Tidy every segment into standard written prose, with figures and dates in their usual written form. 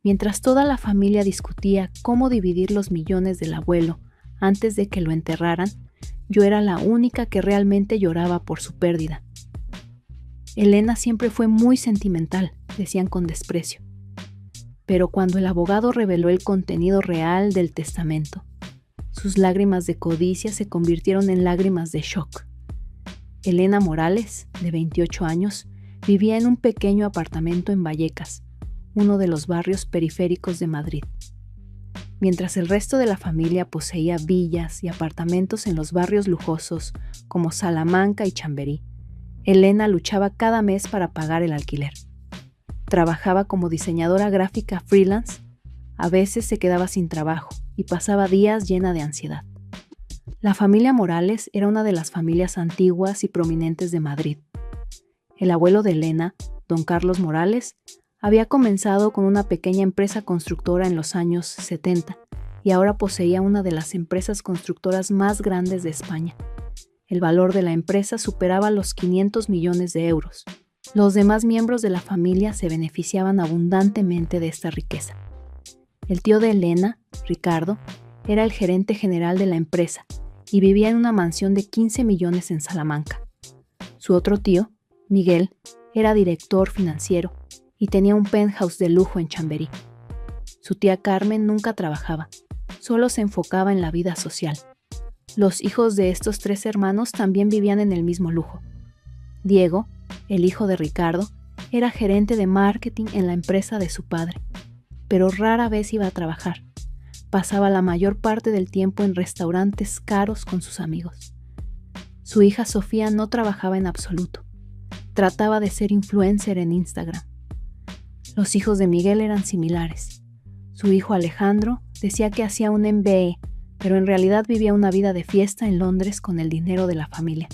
Mientras toda la familia discutía cómo dividir los millones del abuelo antes de que lo enterraran, yo era la única que realmente lloraba por su pérdida. Elena siempre fue muy sentimental, decían con desprecio. Pero cuando el abogado reveló el contenido real del testamento, sus lágrimas de codicia se convirtieron en lágrimas de shock. Elena Morales, de 28 años, vivía en un pequeño apartamento en Vallecas, uno de los barrios periféricos de Madrid. Mientras el resto de la familia poseía villas y apartamentos en los barrios lujosos como Salamanca y Chamberí, Elena luchaba cada mes para pagar el alquiler. Trabajaba como diseñadora gráfica freelance, a veces se quedaba sin trabajo y pasaba días llena de ansiedad. La familia Morales era una de las familias antiguas y prominentes de Madrid. El abuelo de Elena, don Carlos Morales, había comenzado con una pequeña empresa constructora en los años 70 y ahora poseía una de las empresas constructoras más grandes de España. El valor de la empresa superaba los 500 millones de euros. Los demás miembros de la familia se beneficiaban abundantemente de esta riqueza. El tío de Elena, Ricardo, era el gerente general de la empresa y vivía en una mansión de 15 millones en Salamanca. Su otro tío, Miguel, era director financiero y tenía un penthouse de lujo en Chamberí. Su tía Carmen nunca trabajaba, solo se enfocaba en la vida social. Los hijos de estos 3 hermanos también vivían en el mismo lujo. Diego, el hijo de Ricardo, era gerente de marketing en la empresa de su padre, pero rara vez iba a trabajar. Pasaba la mayor parte del tiempo en restaurantes caros con sus amigos. Su hija Sofía no trabajaba en absoluto. Trataba de ser influencer en Instagram. Los hijos de Miguel eran similares. Su hijo Alejandro decía que hacía un MBA, pero en realidad vivía una vida de fiesta en Londres con el dinero de la familia.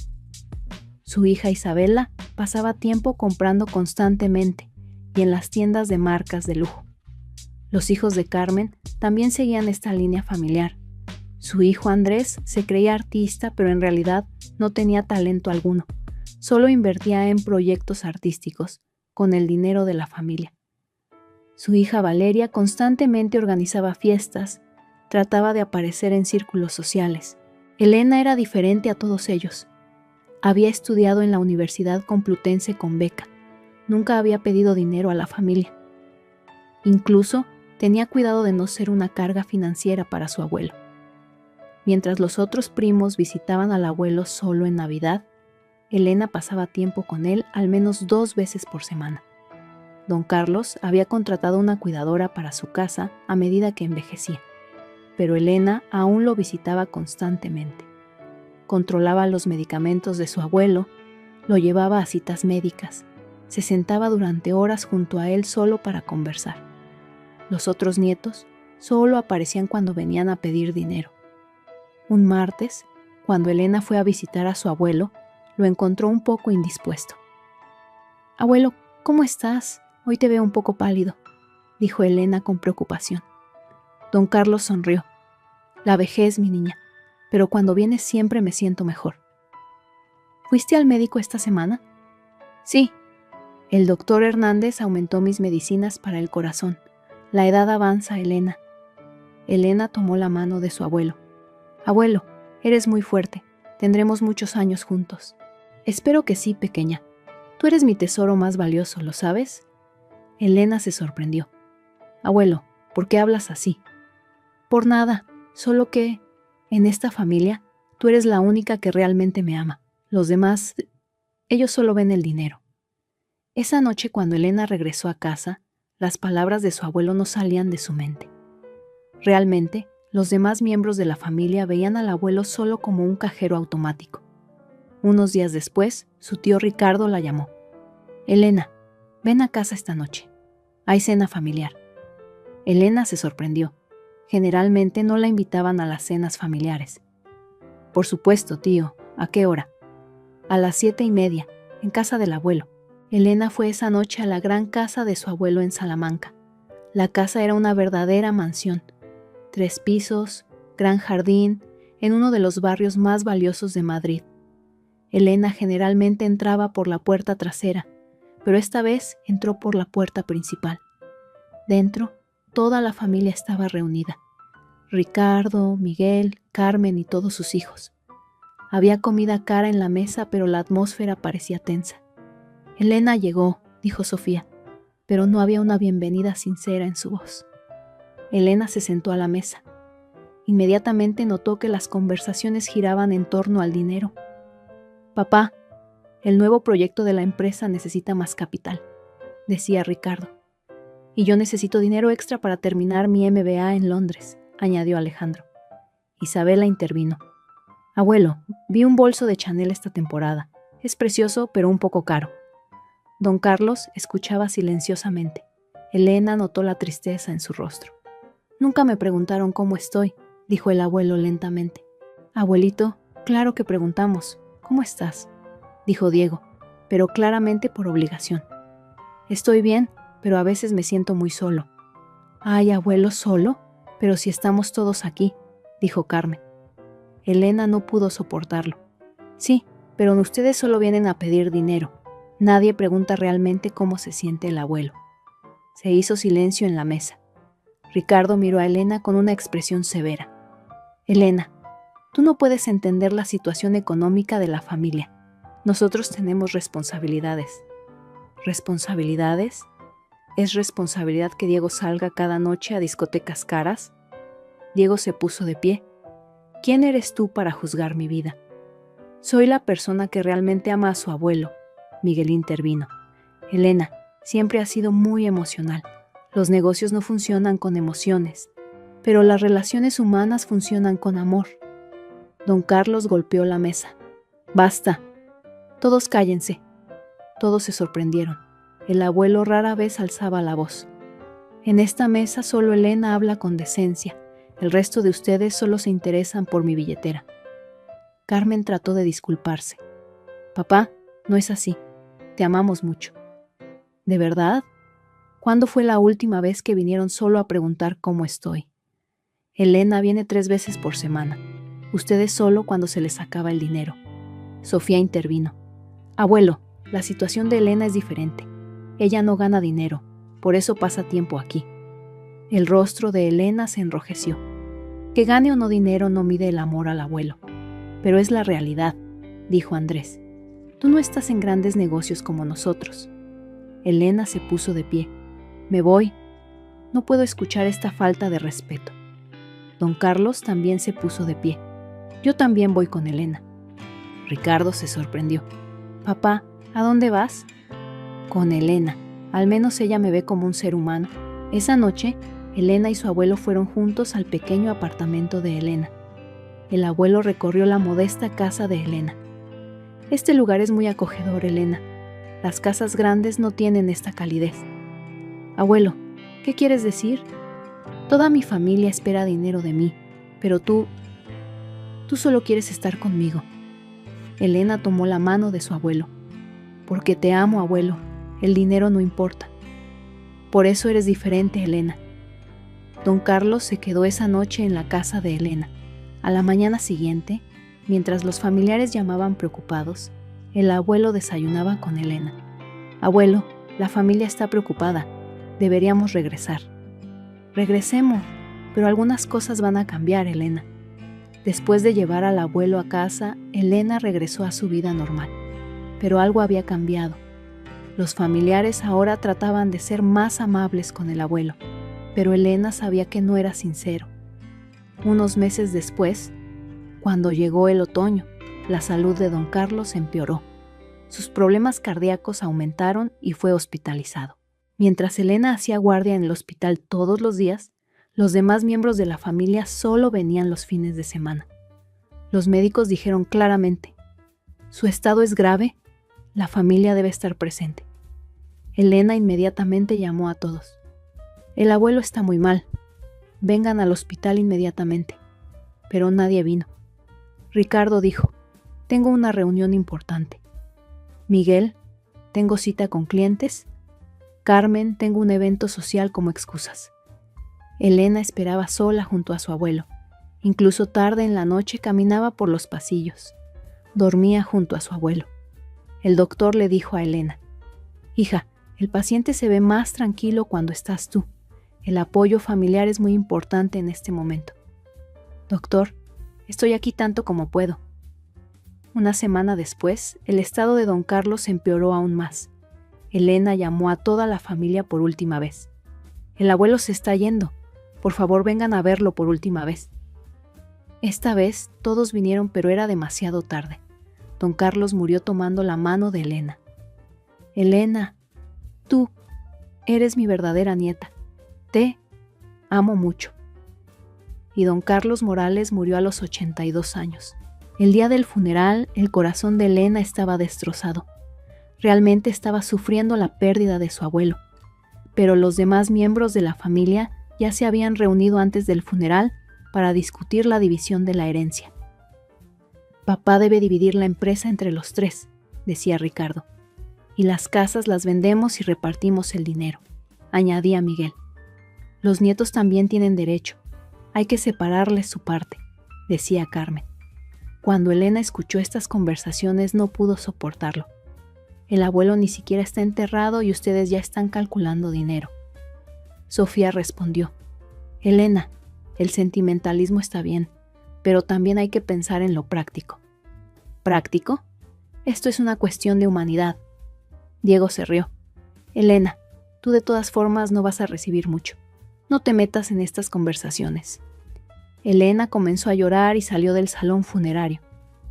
Su hija Isabela pasaba tiempo comprando constantemente y en las tiendas de marcas de lujo. Los hijos de Carmen también seguían esta línea familiar. Su hijo Andrés se creía artista, pero en realidad no tenía talento alguno. Solo invertía en proyectos artísticos con el dinero de la familia. Su hija Valeria constantemente organizaba fiestas, trataba de aparecer en círculos sociales. Elena era diferente a todos ellos. Había estudiado en la Universidad Complutense con beca. Nunca había pedido dinero a la familia. Incluso tenía cuidado de no ser una carga financiera para su abuelo. Mientras los otros primos visitaban al abuelo solo en Navidad, Elena pasaba tiempo con él al menos 2 veces por semana. Don Carlos había contratado una cuidadora para su casa a medida que envejecía, pero Elena aún lo visitaba constantemente. Controlaba los medicamentos de su abuelo, lo llevaba a citas médicas, se sentaba durante horas junto a él solo para conversar. Los otros nietos solo aparecían cuando venían a pedir dinero. Un martes, cuando Elena fue a visitar a su abuelo, lo encontró un poco indispuesto. «Abuelo, ¿cómo estás? Hoy te veo un poco pálido», dijo Elena con preocupación. Don Carlos sonrió. «La vejez, mi niña, pero cuando vienes siempre me siento mejor». «¿Fuiste al médico esta semana?» «Sí. El doctor Hernández aumentó mis medicinas para el corazón. La edad avanza, Elena». Elena tomó la mano de su abuelo. «Abuelo, eres muy fuerte. Tendremos muchos años juntos». «Espero que sí, pequeña. Tú eres mi tesoro más valioso, ¿lo sabes?» Elena se sorprendió. «Abuelo, ¿por qué hablas así?» «Por nada, solo que, en esta familia, tú eres la única que realmente me ama. Los demás, ellos solo ven el dinero». Esa noche, cuando Elena regresó a casa, las palabras de su abuelo no salían de su mente. Realmente, los demás miembros de la familia veían al abuelo solo como un cajero automático. Unos días después, su tío Ricardo la llamó. «Elena, ven a casa esta noche. Hay cena familiar». Elena se sorprendió. Generalmente no la invitaban a las cenas familiares. «Por supuesto, tío. ¿A qué hora?» «A las 7:30, en casa del abuelo». Elena fue esa noche a la gran casa de su abuelo en Salamanca. La casa era una verdadera mansión. 3 pisos, gran jardín, en uno de los barrios más valiosos de Madrid. Elena generalmente entraba por la puerta trasera, pero esta vez entró por la puerta principal. Dentro, toda la familia estaba reunida. Ricardo, Miguel, Carmen y todos sus hijos. Había comida cara en la mesa, pero la atmósfera parecía tensa. Elena llegó, dijo Sofía, pero no había una bienvenida sincera en su voz. Elena se sentó a la mesa. Inmediatamente notó que las conversaciones giraban en torno al dinero. «Papá, el nuevo proyecto de la empresa necesita más capital», decía Ricardo. «Y yo necesito dinero extra para terminar mi MBA en Londres», añadió Alejandro. Isabela intervino. «Abuelo, vi un bolso de Chanel esta temporada. Es precioso, pero un poco caro». Don Carlos escuchaba silenciosamente. Elena notó la tristeza en su rostro. «Nunca me preguntaron cómo estoy», dijo el abuelo lentamente. «Abuelito, claro que preguntamos. ¿Cómo estás?», dijo Diego, pero claramente por obligación. «Estoy bien, pero a veces me siento muy solo». «Ay, abuelo, ¿solo? Pero si estamos todos aquí», dijo Carmen. Elena no pudo soportarlo. «Sí, pero ustedes solo vienen a pedir dinero. Nadie pregunta realmente cómo se siente el abuelo». Se hizo silencio en la mesa. Ricardo miró a Elena con una expresión severa. «Elena, tú no puedes entender la situación económica de la familia. Nosotros tenemos responsabilidades». ¿Responsabilidades? ¿Es responsabilidad que Diego salga cada noche a discotecas caras? Diego se puso de pie. «¿Quién eres tú para juzgar mi vida?». «Soy la persona que realmente ama a su abuelo», Miguel intervino. «Elena, siempre has sido muy emocional. Los negocios no funcionan con emociones, pero las relaciones humanas funcionan con amor». Don Carlos golpeó la mesa. «Basta. Todos cállense». Todos se sorprendieron. El abuelo rara vez alzaba la voz. «En esta mesa solo Elena habla con decencia. El resto de ustedes solo se interesan por mi billetera». Carmen trató de disculparse. «Papá, no es así. Te amamos mucho». «¿De verdad? ¿Cuándo fue la última vez que vinieron solo a preguntar cómo estoy?». «Elena viene 3 veces por semana. Ustedes solo cuando se les acaba el dinero». Sofía intervino. «Abuelo, la situación de Elena es diferente. Ella no gana dinero, por eso pasa tiempo aquí». El rostro de Elena se enrojeció. Que gane o no dinero no mide el amor al abuelo. «Pero es la realidad», dijo Andrés. «Tú no estás en grandes negocios como nosotros». Elena se puso de pie. «Me voy. No puedo escuchar esta falta de respeto». Don Carlos también se puso de pie. «Yo también voy con Elena». Ricardo se sorprendió. «Papá, ¿a dónde vas?». «Con Elena. Al menos ella me ve como un ser humano». Esa noche, Elena y su abuelo fueron juntos al pequeño apartamento de Elena. El abuelo recorrió la modesta casa de Elena. «Este lugar es muy acogedor, Elena. Las casas grandes no tienen esta calidez». «Abuelo, ¿qué quieres decir?». «Toda mi familia espera dinero de mí, pero tú solo quieres estar conmigo». Elena tomó la mano de su abuelo. «Porque te amo, abuelo. El dinero no importa». «Por eso eres diferente, Elena». Don Carlos se quedó esa noche en la casa de Elena. A la mañana siguiente, mientras los familiares llamaban preocupados, el abuelo desayunaba con Elena. «Abuelo, la familia está preocupada. Deberíamos regresar». «Regresemos, pero algunas cosas van a cambiar, Elena». Después de llevar al abuelo a casa, Elena regresó a su vida normal. Pero algo había cambiado. Los familiares ahora trataban de ser más amables con el abuelo, pero Elena sabía que no era sincero. Unos meses después, cuando llegó el otoño, la salud de don Carlos empeoró. Sus problemas cardíacos aumentaron y fue hospitalizado. Mientras Elena hacía guardia en el hospital todos los días, los demás miembros de la familia solo venían los fines de semana. Los médicos dijeron claramente: «Su estado es grave, la familia debe estar presente». Elena inmediatamente llamó a todos. «El abuelo está muy mal. Vengan al hospital inmediatamente». Pero nadie vino. Ricardo dijo: «Tengo una reunión importante». Miguel: «Tengo cita con clientes». Carmen: «Tengo un evento social», como excusas. Elena esperaba sola junto a su abuelo. Incluso tarde en la noche caminaba por los pasillos. Dormía junto a su abuelo. El doctor le dijo a Elena: «Hija, el paciente se ve más tranquilo cuando estás tú. El apoyo familiar es muy importante en este momento. Doctor, estoy aquí tanto como puedo. Una semana después, el estado de don Carlos empeoró aún más. Elena llamó a toda la familia por última vez. El abuelo se está yendo. Por favor, vengan a verlo por última vez. Esta vez todos vinieron, pero era demasiado tarde. Don Carlos murió tomando la mano de Elena. Elena, tú eres mi verdadera nieta. Te amo mucho. Y don Carlos Morales murió a los 82 años. El día del funeral, el corazón de Elena estaba destrozado. Realmente estaba sufriendo la pérdida de su abuelo. Pero los demás miembros de la familia ya se habían reunido antes del funeral para discutir la división de la herencia. Papá debe dividir la empresa entre los tres, decía Ricardo. Y las casas las vendemos y repartimos el dinero, añadía Miguel. Los nietos también tienen derecho. Hay que separarles su parte, decía Carmen. Cuando Elena escuchó estas conversaciones no pudo soportarlo. El abuelo ni siquiera está enterrado y ustedes ya están calculando dinero. Sofía respondió: Elena, el sentimentalismo está bien, pero también hay que pensar en lo práctico. ¿Práctico? Esto es una cuestión de humanidad. Diego se rió. Elena, tú de todas formas no vas a recibir mucho. No te metas en estas conversaciones. Elena comenzó a llorar y salió del salón funerario.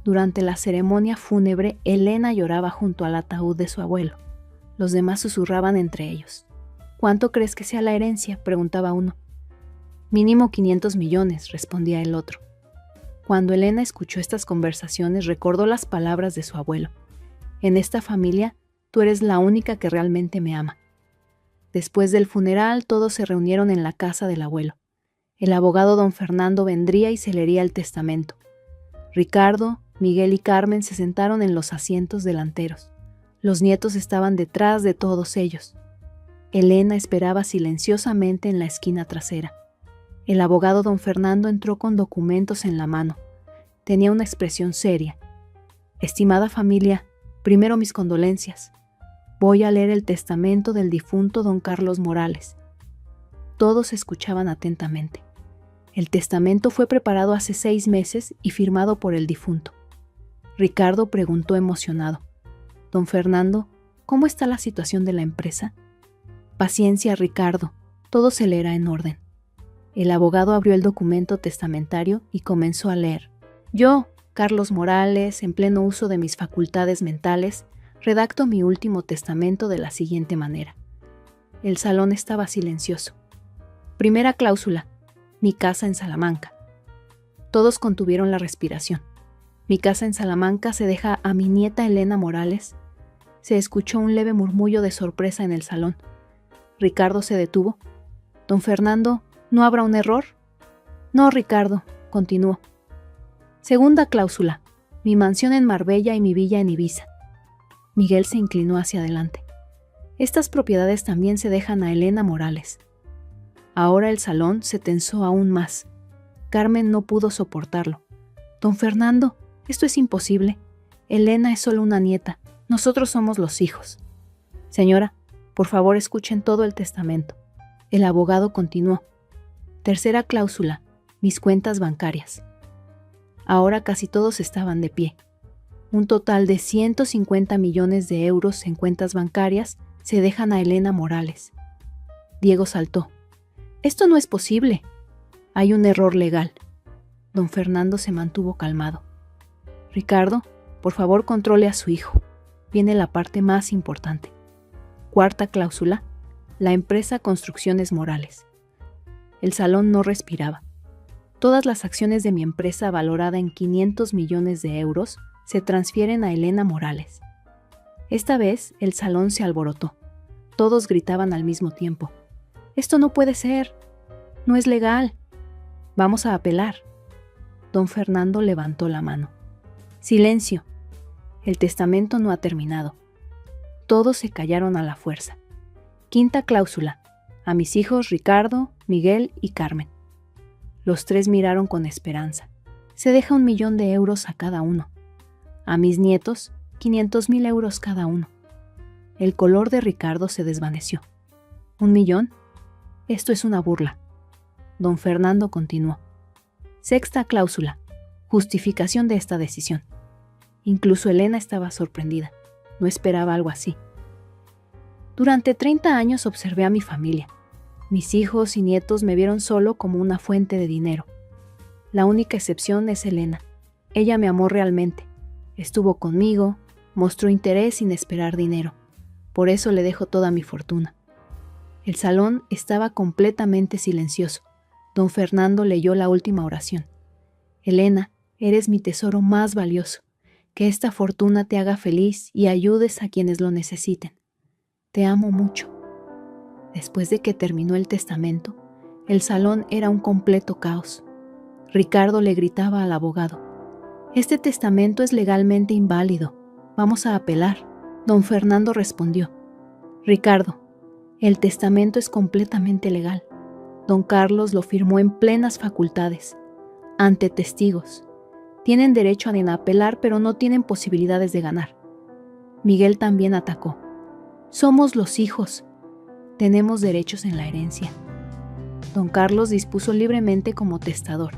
Durante la ceremonia fúnebre, Elena lloraba junto al ataúd de su abuelo. Los demás susurraban entre ellos. ¿Cuánto crees que sea la herencia?, preguntaba uno. Mínimo 500 millones, respondía el otro. Cuando Elena escuchó estas conversaciones, recordó las palabras de su abuelo. En esta familia, tú eres la única que realmente me ama. Después del funeral, todos se reunieron en la casa del abuelo. El abogado don Fernando vendría y se leería el testamento. Ricardo, Miguel y Carmen se sentaron en los asientos delanteros. Los nietos estaban detrás de todos ellos. Elena esperaba silenciosamente en la esquina trasera. El abogado don Fernando entró con documentos en la mano. Tenía una expresión seria. Estimada familia, primero mis condolencias. Voy a leer el testamento del difunto don Carlos Morales. Todos escuchaban atentamente. El testamento fue preparado hace 6 meses y firmado por el difunto. Ricardo preguntó emocionado: Don Fernando, ¿cómo está la situación de la empresa? Paciencia, Ricardo, todo se leerá en orden. El abogado abrió el documento testamentario y comenzó a leer. Yo, Carlos Morales, en pleno uso de mis facultades mentales, redacto mi último testamento de la siguiente manera. El salón estaba silencioso. Primera cláusula: mi casa en Salamanca. Todos contuvieron la respiración. Mi casa en Salamanca se deja a mi nieta Elena Morales. Se escuchó un leve murmullo de sorpresa en el salón. Ricardo se detuvo. Don Fernando, ¿no habrá un error? No, Ricardo, continuó. Segunda cláusula: mi mansión en Marbella y mi villa en Ibiza. Miguel se inclinó hacia adelante. Estas propiedades también se dejan a Elena Morales. Ahora el salón se tensó aún más. Carmen no pudo soportarlo. Don Fernando, esto es imposible. Elena es solo una nieta. Nosotros somos los hijos. Señora, por favor escuchen todo el testamento. El abogado continuó. Tercera cláusula: mis cuentas bancarias. Ahora casi todos estaban de pie. Un total de 150 millones de euros en cuentas bancarias se dejan a Elena Morales. Diego saltó. Esto no es posible. Hay un error legal. Don Fernando se mantuvo calmado. Ricardo, por favor controle a su hijo. Viene la parte más importante. Cuarta cláusula: la empresa Construcciones Morales. El salón no respiraba. Todas las acciones de mi empresa, valorada en 500 millones de euros, se transfieren a Elena Morales. Esta vez el salón se alborotó. Todos gritaban al mismo tiempo. Esto no puede ser. No es legal. Vamos a apelar. Don Fernando levantó la mano. Silencio. El testamento no ha terminado. Todos se callaron a la fuerza. Quinta cláusula: a mis hijos Ricardo, Miguel y Carmen. Los tres miraron con esperanza. Se deja 1 millón de euros a cada uno. A mis nietos, 500.000 euros cada uno. El color de Ricardo se desvaneció. ¿1 millón? Esto es una burla. Don Fernando continuó. Sexta cláusula. Justificación de esta decisión. Incluso Elena estaba sorprendida. No esperaba algo así. Durante 30 años observé a mi familia. Mis hijos y nietos me vieron solo como una fuente de dinero. La única excepción es Elena. Ella me amó realmente. Estuvo conmigo, mostró interés sin esperar dinero. Por eso le dejo toda mi fortuna. El salón estaba completamente silencioso. Don Fernando leyó la última oración. Elena, eres mi tesoro más valioso. Que esta fortuna te haga feliz y ayudes a quienes lo necesiten. Te amo mucho. Después de que terminó el testamento, el salón era un completo caos. Ricardo le gritaba al abogado: «Este testamento es legalmente inválido. Vamos a apelar». Don Fernando respondió: «Ricardo, el testamento es completamente legal. Don Carlos lo firmó en plenas facultades, ante testigos. Tienen derecho a apelar, pero no tienen posibilidades de ganar». Miguel también atacó: «Somos los hijos. Tenemos derechos en la herencia». Don Carlos dispuso libremente como testador.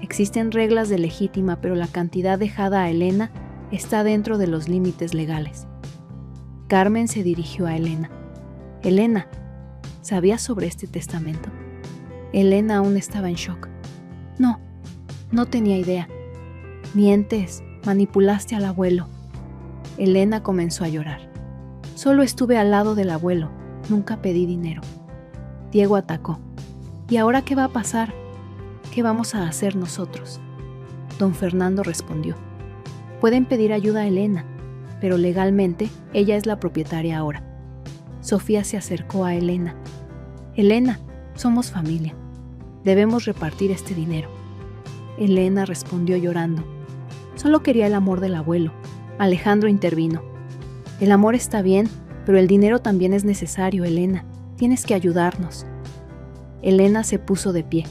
Existen reglas de legítima, pero la cantidad dejada a Elena está dentro de los límites legales. Carmen se dirigió a Elena. «Elena, ¿sabías sobre este testamento?». Elena aún estaba en shock. No tenía idea. «Mientes, manipulaste al abuelo». Elena comenzó a llorar. «Solo estuve al lado del abuelo, nunca pedí dinero». Diego atacó: «¿Y ahora qué va a pasar? ¿Qué vamos a hacer nosotros?». Don Fernando respondió: «Pueden pedir ayuda a Elena, pero legalmente ella es la propietaria ahora». Sofía se acercó a Elena. «Elena, somos familia. Debemos repartir este dinero». Elena respondió llorando: «Solo quería el amor del abuelo». Alejandro intervino: «El amor está bien, pero el dinero también es necesario, Elena. Tienes que ayudarnos». Elena se puso de pie.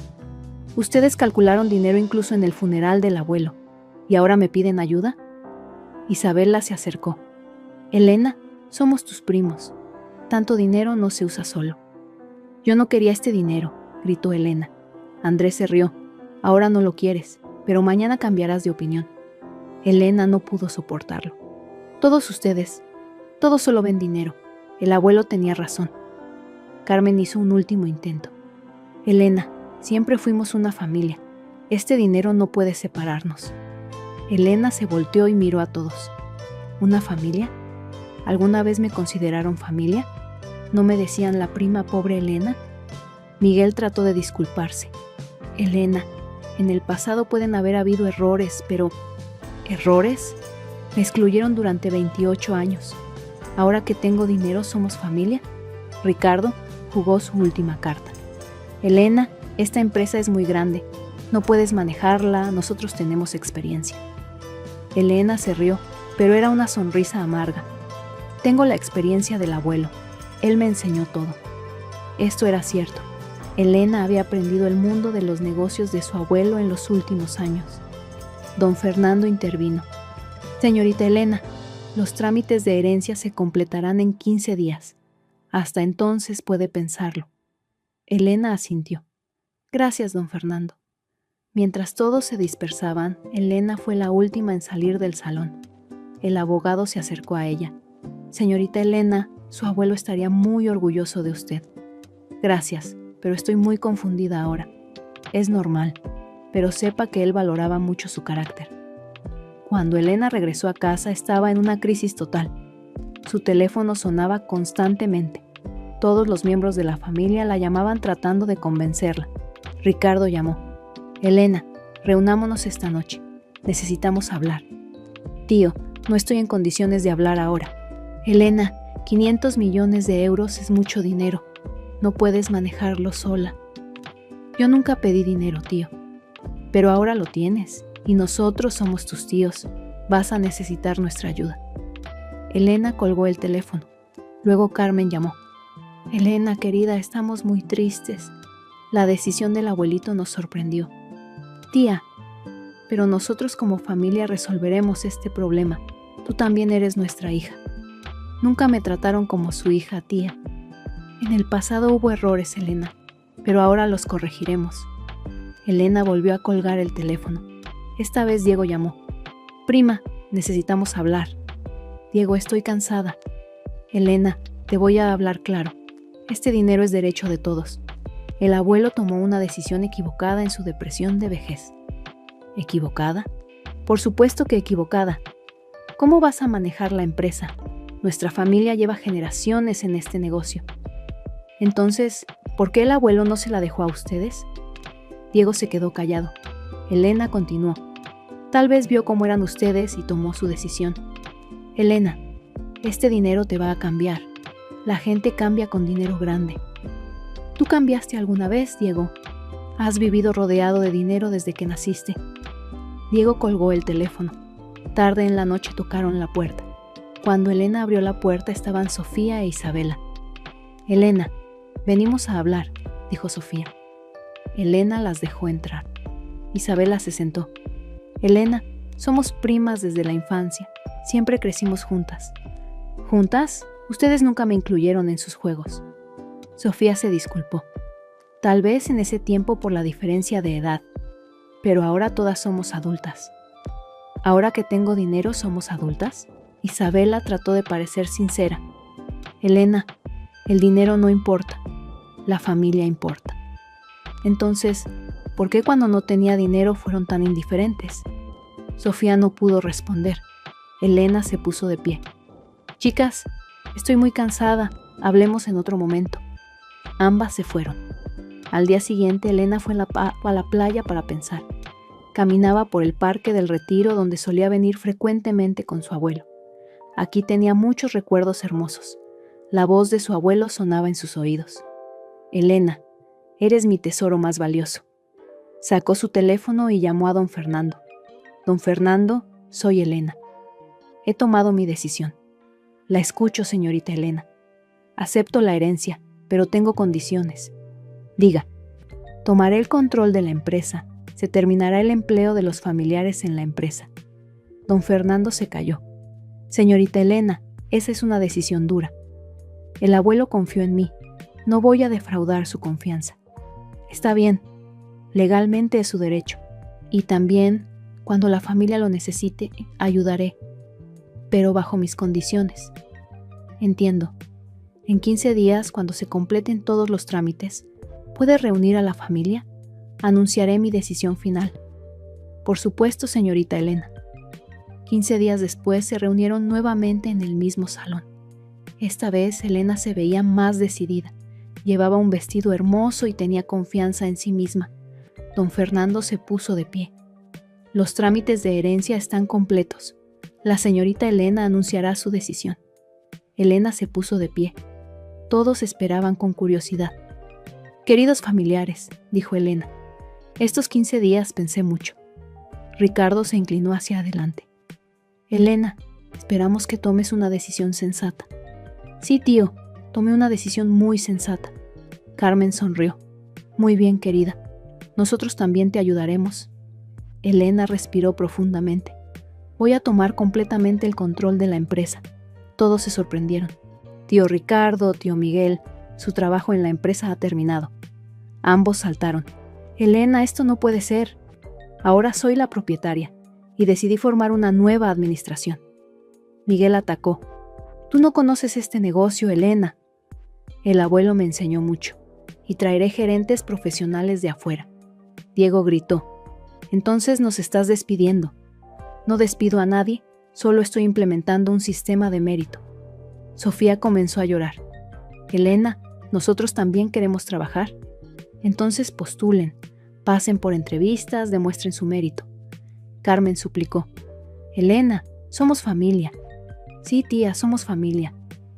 «Ustedes calcularon dinero incluso en el funeral del abuelo, ¿y ahora me piden ayuda?». Isabela se acercó: «Elena, somos tus primos. Tanto dinero no se usa solo». «Yo no quería este dinero», gritó Elena. Andrés se rió: «Ahora no lo quieres, pero mañana cambiarás de opinión». Elena no pudo soportarlo. «Todos ustedes, todos solo ven dinero. El abuelo tenía razón». Carmen hizo un último intento: «Elena, siempre fuimos una familia. Este dinero no puede separarnos». Elena se volteó y miró a todos. ¿Una familia? ¿Alguna vez me consideraron familia? ¿No me decían la prima pobre Elena? Miguel trató de disculparse. «Elena, en el pasado pueden haber habido errores, pero...». «¿Errores? Me excluyeron durante 28 años. Ahora que tengo dinero, ¿somos familia?». Ricardo jugó su última carta. «Elena, esta empresa es muy grande. No puedes manejarla, nosotros tenemos experiencia». Elena se rió, pero era una sonrisa amarga. «Tengo la experiencia del abuelo. Él me enseñó todo». Esto era cierto. Elena había aprendido el mundo de los negocios de su abuelo en los últimos años. Don Fernando intervino: «Señorita Elena, los trámites de herencia se completarán en 15 días. Hasta entonces puede pensarlo». Elena asintió: «Gracias, don Fernando». Mientras todos se dispersaban, Elena fue la última en salir del salón. El abogado se acercó a ella: «Señorita Elena, su abuelo estaría muy orgulloso de usted». «Gracias, pero estoy muy confundida ahora». «Es normal, pero sepa que él valoraba mucho su carácter». Cuando Elena regresó a casa, estaba en una crisis total. Su teléfono sonaba constantemente. Todos los miembros de la familia la llamaban tratando de convencerla. Ricardo llamó: «Elena, reunámonos esta noche. Necesitamos hablar». «Tío, no estoy en condiciones de hablar ahora». «Elena, 500 millones de euros es mucho dinero. No puedes manejarlo sola». «Yo nunca pedí dinero, tío». «Pero ahora lo tienes, y nosotros somos tus tíos. Vas a necesitar nuestra ayuda». Elena colgó el teléfono. Luego Carmen llamó: «Elena, querida, estamos muy tristes. La decisión del abuelito nos sorprendió». «Tía, pero nosotros como familia resolveremos este problema. Tú también eres nuestra hija». «Nunca me trataron como su hija, tía». «En el pasado hubo errores, Elena. pero ahora los corregiremos. Elena volvió a colgar el teléfono. Esta vez Diego llamó. Prima, necesitamos hablar. Diego, estoy cansada. Elena, te voy a hablar claro. Este dinero es derecho de todos. El abuelo tomó una decisión equivocada en su depresión de vejez. ¿Equivocada? Por supuesto que equivocada. ¿Cómo vas a manejar la empresa? Nuestra familia lleva generaciones en este negocio. Entonces, ¿por qué el abuelo no se la dejó a ustedes? Diego se quedó callado. Elena continuó. Tal vez vio cómo eran ustedes y tomó su decisión. Elena, este dinero te va a cambiar. La gente cambia con dinero grande. ¿Tú cambiaste alguna vez, Diego? Has vivido rodeado de dinero desde que naciste. Diego colgó el teléfono. Tarde en la noche tocaron la puerta. Cuando Elena abrió la puerta estaban Sofía e Isabela. Elena, venimos a hablar, dijo Sofía. Elena las dejó entrar. Isabela se sentó. Elena, somos primas desde la infancia. Siempre crecimos juntas. ¿Juntas? Ustedes nunca me incluyeron en sus juegos. Sofía se disculpó. Tal vez en ese tiempo por la diferencia de edad, pero ahora todas somos adultas. ¿Ahora que tengo dinero somos adultas? Isabela trató de parecer sincera. Elena, el dinero no importa, la familia importa. Entonces, ¿por qué cuando no tenía dinero fueron tan indiferentes? Sofía no pudo responder. Elena se puso de pie. Chicas, estoy muy cansada, hablemos en otro momento. Ambas se fueron. Al día siguiente, Elena fue a la playa para pensar. Caminaba por el Parque del Retiro donde solía venir frecuentemente con su abuelo. Aquí tenía muchos recuerdos hermosos. La voz de su abuelo sonaba en sus oídos. Elena, eres mi tesoro más valioso. Sacó su teléfono y llamó a don Fernando. Don Fernando, soy Elena. He tomado mi decisión. La escucho, señorita Elena. Acepto la herencia, pero tengo condiciones. Diga, tomaré el control de la empresa. Se terminará el empleo de los familiares en la empresa. Don Fernando se calló. Señorita Elena, esa es una decisión dura. El abuelo confió en mí. No voy a defraudar su confianza. Está bien. Legalmente es su derecho. Y también, cuando la familia lo necesite, ayudaré. Pero bajo mis condiciones. Entiendo. En 15 días, cuando se completen todos los trámites, ¿puede reunir a la familia? Anunciaré mi decisión final. Por supuesto, señorita Elena. 15 días después se reunieron nuevamente en el mismo salón. Esta vez Elena se veía más decidida. Llevaba un vestido hermoso y tenía confianza en sí misma. Don Fernando se puso de pie. Los trámites de herencia están completos. La señorita Elena anunciará su decisión. Elena se puso de pie. Todos esperaban con curiosidad. Queridos familiares, dijo Elena, estos 15 días pensé mucho. Ricardo se inclinó hacia adelante. Elena, esperamos que tomes una decisión sensata. Sí, tío, tomé una decisión muy sensata. Carmen sonrió. Muy bien, querida. Nosotros también te ayudaremos. Elena respiró profundamente. Voy a tomar completamente el control de la empresa. Todos se sorprendieron. Tío Ricardo, tío Miguel, su trabajo en la empresa ha terminado. Ambos saltaron. Elena, esto no puede ser. Ahora soy la propietaria y decidí formar una nueva administración. Miguel atacó. Tú no conoces este negocio, Elena. El abuelo me enseñó mucho y traeré gerentes profesionales de afuera. Diego gritó. Entonces nos estás despidiendo. No despido a nadie, solo estoy implementando un sistema de mérito. Sofía comenzó a llorar. Elena, nosotros también queremos trabajar. Entonces postulen, pasen por entrevistas, demuestren su mérito. Carmen suplicó. Elena, somos familia. Sí, tía, somos familia.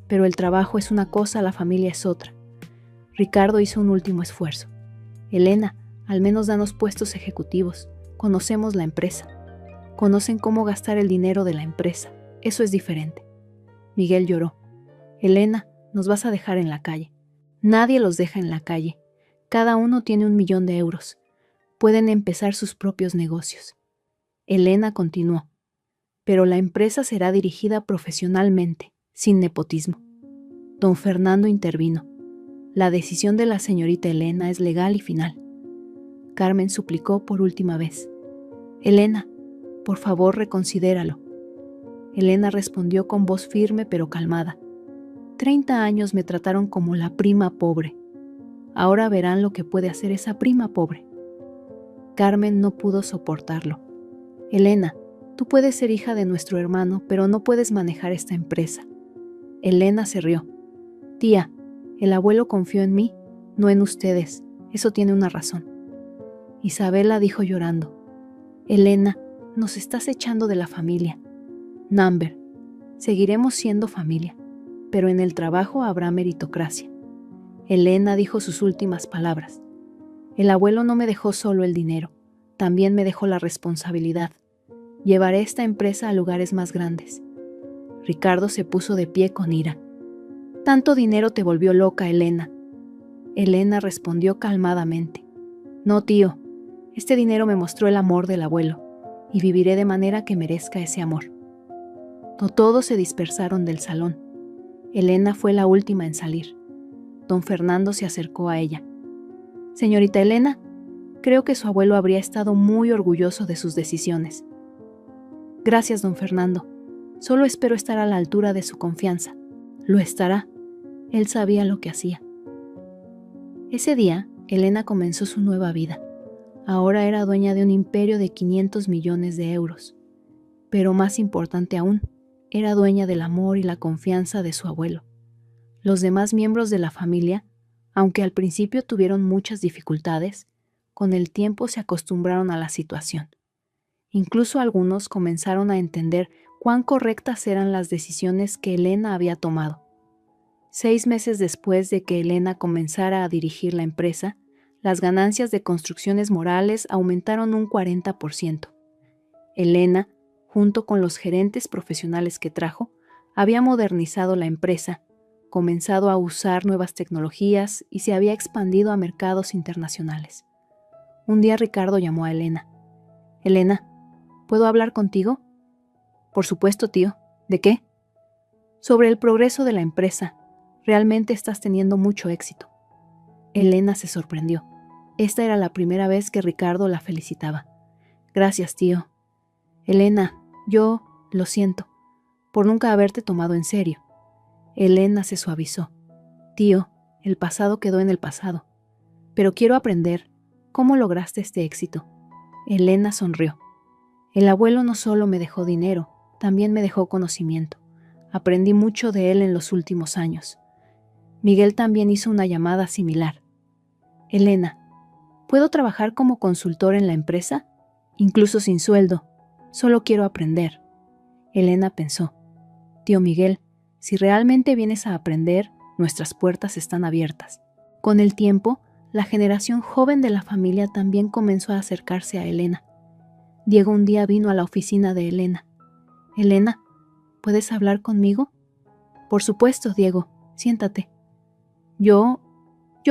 Pero el trabajo es una cosa, la familia es otra. Ricardo hizo un último esfuerzo. Elena, al menos danos puestos ejecutivos. Conocemos la empresa. Conocen cómo gastar el dinero de la empresa. Eso es diferente. Miguel lloró. Elena, nos vas a dejar en la calle. Nadie los deja en la calle. Cada uno tiene 1.000.000 de euros. Pueden empezar sus propios negocios. Elena continuó. Pero la empresa será dirigida profesionalmente, sin nepotismo. Don Fernando intervino. La decisión de la señorita Elena es legal y final. Carmen suplicó por última vez. Elena, por favor, reconsidéralo. Elena respondió con voz firme pero calmada. 30 años me trataron como la prima pobre. Ahora verán lo que puede hacer esa prima pobre. Carmen no pudo soportarlo. Elena, tú puedes ser hija de nuestro hermano, pero no puedes manejar esta empresa. Elena se rió. Tía, el abuelo confió en mí, no en ustedes. Eso tiene una razón. Isabela dijo llorando. Elena, nos estás echando de la familia. Number, seguiremos siendo familia, pero en el trabajo habrá meritocracia. Elena dijo sus últimas palabras. El abuelo no me dejó solo el dinero, también me dejó la responsabilidad. Llevaré esta empresa a lugares más grandes. Ricardo se puso de pie con ira. Tanto dinero te volvió loca, Elena. Elena respondió calmadamente. No, tío, este dinero me mostró el amor del abuelo, y viviré de manera que merezca ese amor. Todos se dispersaron del salón. Elena fue la última en salir. Don Fernando se acercó a ella. Señorita Elena, creo que su abuelo habría estado muy orgulloso de sus decisiones. Gracias, don Fernando. Solo espero estar a la altura de su confianza. Lo estará. Él sabía lo que hacía. Ese día, Elena comenzó su nueva vida. Ahora era dueña de un imperio de 500 millones de euros. Pero más importante aún, era dueña del amor y la confianza de su abuelo. Los demás miembros de la familia, aunque al principio tuvieron muchas dificultades, con el tiempo se acostumbraron a la situación. Incluso algunos comenzaron a entender cuán correctas eran las decisiones que Elena había tomado. 6 meses después de que Elena comenzara a dirigir la empresa, las ganancias de Construcciones Morales aumentaron un 40%. Elena, junto con los gerentes profesionales que trajo, había modernizado la empresa, comenzado a usar nuevas tecnologías y se había expandido a mercados internacionales. Un día Ricardo llamó a Elena. Elena, ¿puedo hablar contigo? Por supuesto, tío. ¿De qué? Sobre el progreso de la empresa. Realmente estás teniendo mucho éxito. Elena se sorprendió. Esta era la primera vez que Ricardo la felicitaba. Gracias, tío. Elena, yo lo siento por nunca haberte tomado en serio. Elena se suavizó. Tío, el pasado quedó en el pasado. Pero quiero aprender. ¿Cómo lograste este éxito? Elena sonrió. El abuelo no solo me dejó dinero, también me dejó conocimiento. Aprendí mucho de él en los últimos años. Miguel también hizo una llamada similar. Elena, ¿puedo trabajar como consultor en la empresa? Incluso sin sueldo. Solo quiero aprender. Elena pensó. Tío Miguel, si realmente vienes a aprender, nuestras puertas están abiertas. Con el tiempo, la generación joven de la familia también comenzó a acercarse a Elena. Diego un día vino a la oficina de Elena. Elena, ¿puedes hablar conmigo? Por supuesto, Diego, siéntate. Yo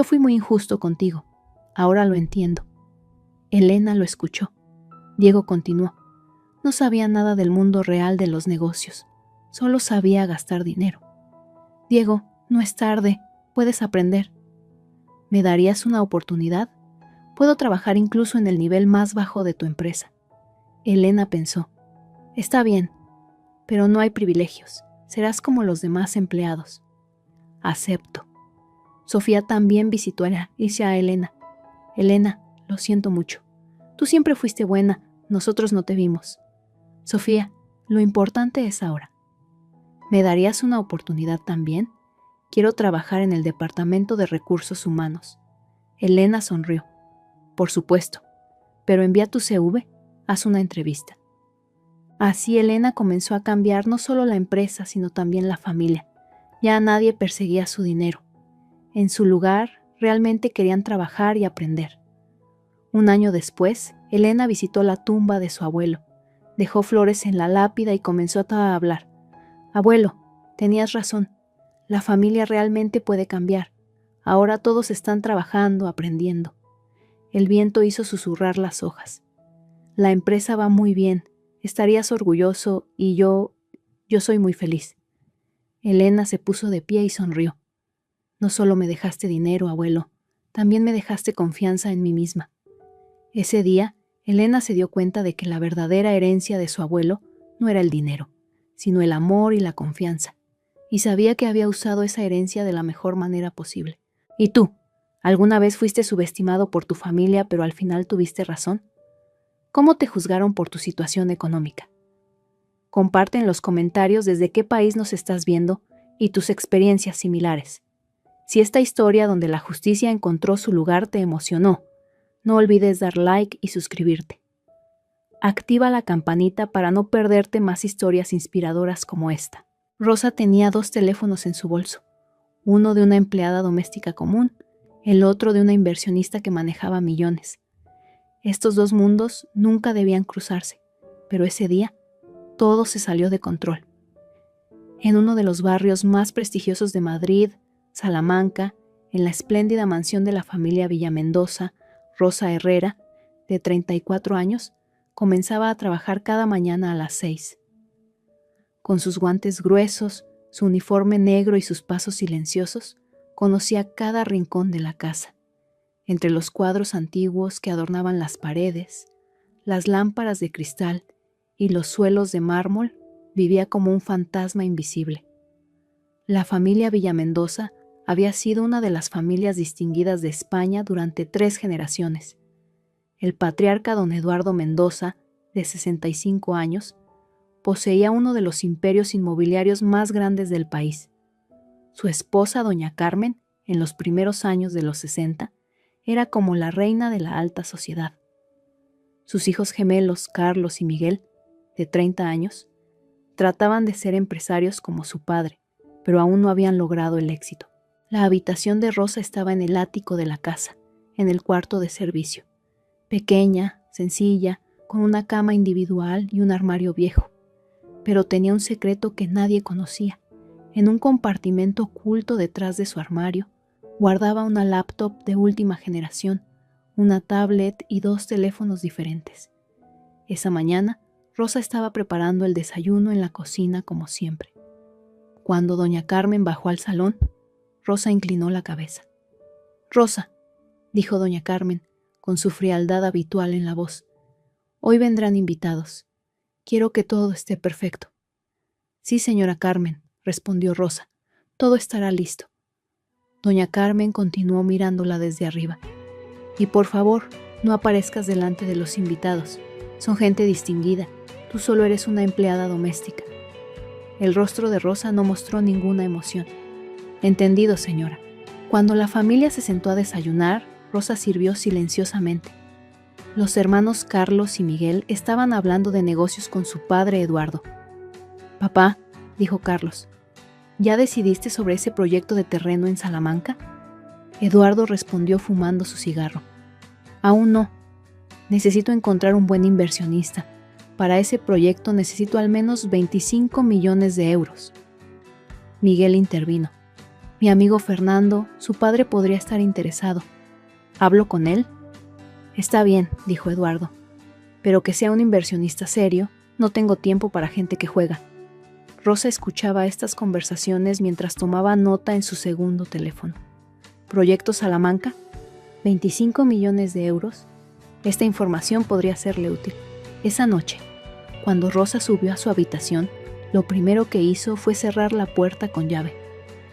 fui muy injusto contigo. Ahora lo entiendo. Elena lo escuchó. Diego continuó. No sabía nada del mundo real de los negocios. Solo sabía gastar dinero. Diego, no es tarde. Puedes aprender. ¿Me darías una oportunidad? Puedo trabajar incluso en el nivel más bajo de tu empresa. Elena pensó. Está bien, pero no hay privilegios. Serás como los demás empleados. Acepto. Sofía también visitó a Elena. Elena, lo siento mucho. Tú siempre fuiste buena, nosotros no te vimos. Sofía, lo importante es ahora. ¿Me darías una oportunidad también? Quiero trabajar en el Departamento de Recursos Humanos. Elena sonrió. Por supuesto, pero envía tu CV, haz una entrevista. Así Elena comenzó a cambiar no solo la empresa, sino también la familia. Ya nadie perseguía su dinero. En su lugar, realmente querían trabajar y aprender. Un año después, Elena visitó la tumba de su abuelo. Dejó flores en la lápida y comenzó a hablar. Abuelo, tenías razón. La familia realmente puede cambiar. Ahora todos están trabajando, aprendiendo. El viento hizo susurrar las hojas. La empresa va muy bien. Estarías orgulloso y yo soy muy feliz. Elena se puso de pie y sonrió. No solo me dejaste dinero, abuelo, también me dejaste confianza en mí misma. Ese día, Elena se dio cuenta de que la verdadera herencia de su abuelo no era el dinero, sino el amor y la confianza, y sabía que había usado esa herencia de la mejor manera posible. ¿Y tú? ¿Alguna vez fuiste subestimado por tu familia, pero al final tuviste razón? ¿Cómo te juzgaron por tu situación económica? Comparte en los comentarios desde qué país nos estás viendo y tus experiencias similares. Si esta historia donde la justicia encontró su lugar te emocionó, no olvides dar like y suscribirte. Activa la campanita para no perderte más historias inspiradoras como esta. Rosa tenía 2 teléfonos en su bolso, uno de una empleada doméstica común, el otro de una inversionista que manejaba millones. Estos 2 mundos nunca debían cruzarse, pero ese día todo se salió de control. En uno de los barrios más prestigiosos de Madrid, Salamanca, en la espléndida mansión de la familia Villamendoza, Rosa Herrera, de 34 años, comenzaba a trabajar cada mañana a las 6. Con sus guantes gruesos, su uniforme negro y sus pasos silenciosos, conocía cada rincón de la casa. Entre los cuadros antiguos que adornaban las paredes, las lámparas de cristal y los suelos de mármol, vivía como un fantasma invisible. La familia Villamendoza había sido una de las familias distinguidas de España durante 3 generaciones. El patriarca don Eduardo Mendoza, de 65 años, poseía uno de los imperios inmobiliarios más grandes del país. Su esposa, doña Carmen, en los primeros años de los 60, era como la reina de la alta sociedad. Sus hijos gemelos, Carlos y Miguel, de 30 años, trataban de ser empresarios como su padre, pero aún no habían logrado el éxito. La habitación de Rosa estaba en el ático de la casa, en el cuarto de servicio. Pequeña, sencilla, con una cama individual y un armario viejo. Pero tenía un secreto que nadie conocía. En un compartimento oculto detrás de su armario, guardaba una laptop de última generación, una tablet y 2 teléfonos diferentes. Esa mañana, Rosa estaba preparando el desayuno en la cocina como siempre. Cuando doña Carmen bajó al salón, Rosa inclinó la cabeza. «Rosa», dijo doña Carmen, con su frialdad habitual en la voz, «hoy vendrán invitados. Quiero que todo esté perfecto». «Sí, señora Carmen», respondió Rosa, «todo estará listo». Doña Carmen continuó mirándola desde arriba. «Y por favor, no aparezcas delante de los invitados. Son gente distinguida. Tú solo eres una empleada doméstica». El rostro de Rosa no mostró ninguna emoción. «Entendido, señora». Cuando la familia se sentó a desayunar, Rosa sirvió silenciosamente. Los hermanos Carlos y Miguel estaban hablando de negocios con su padre Eduardo. «Papá», dijo Carlos, «¿ya decidiste sobre ese proyecto de terreno en Salamanca?». Eduardo respondió fumando su cigarro. «Aún no. Necesito encontrar un buen inversionista. Para ese proyecto necesito al menos 25 millones de euros». Miguel intervino. «Mi amigo Fernando, su padre podría estar interesado. ¿Hablo con él?». «Está bien», dijo Eduardo, «pero que sea un inversionista serio. No tengo tiempo para gente que juega». Rosa escuchaba estas conversaciones mientras tomaba nota en su segundo teléfono. «¿Proyecto Salamanca? 25 millones de euros. Esta información podría serle útil». Esa noche, cuando Rosa subió a su habitación, lo primero que hizo fue cerrar la puerta con llave.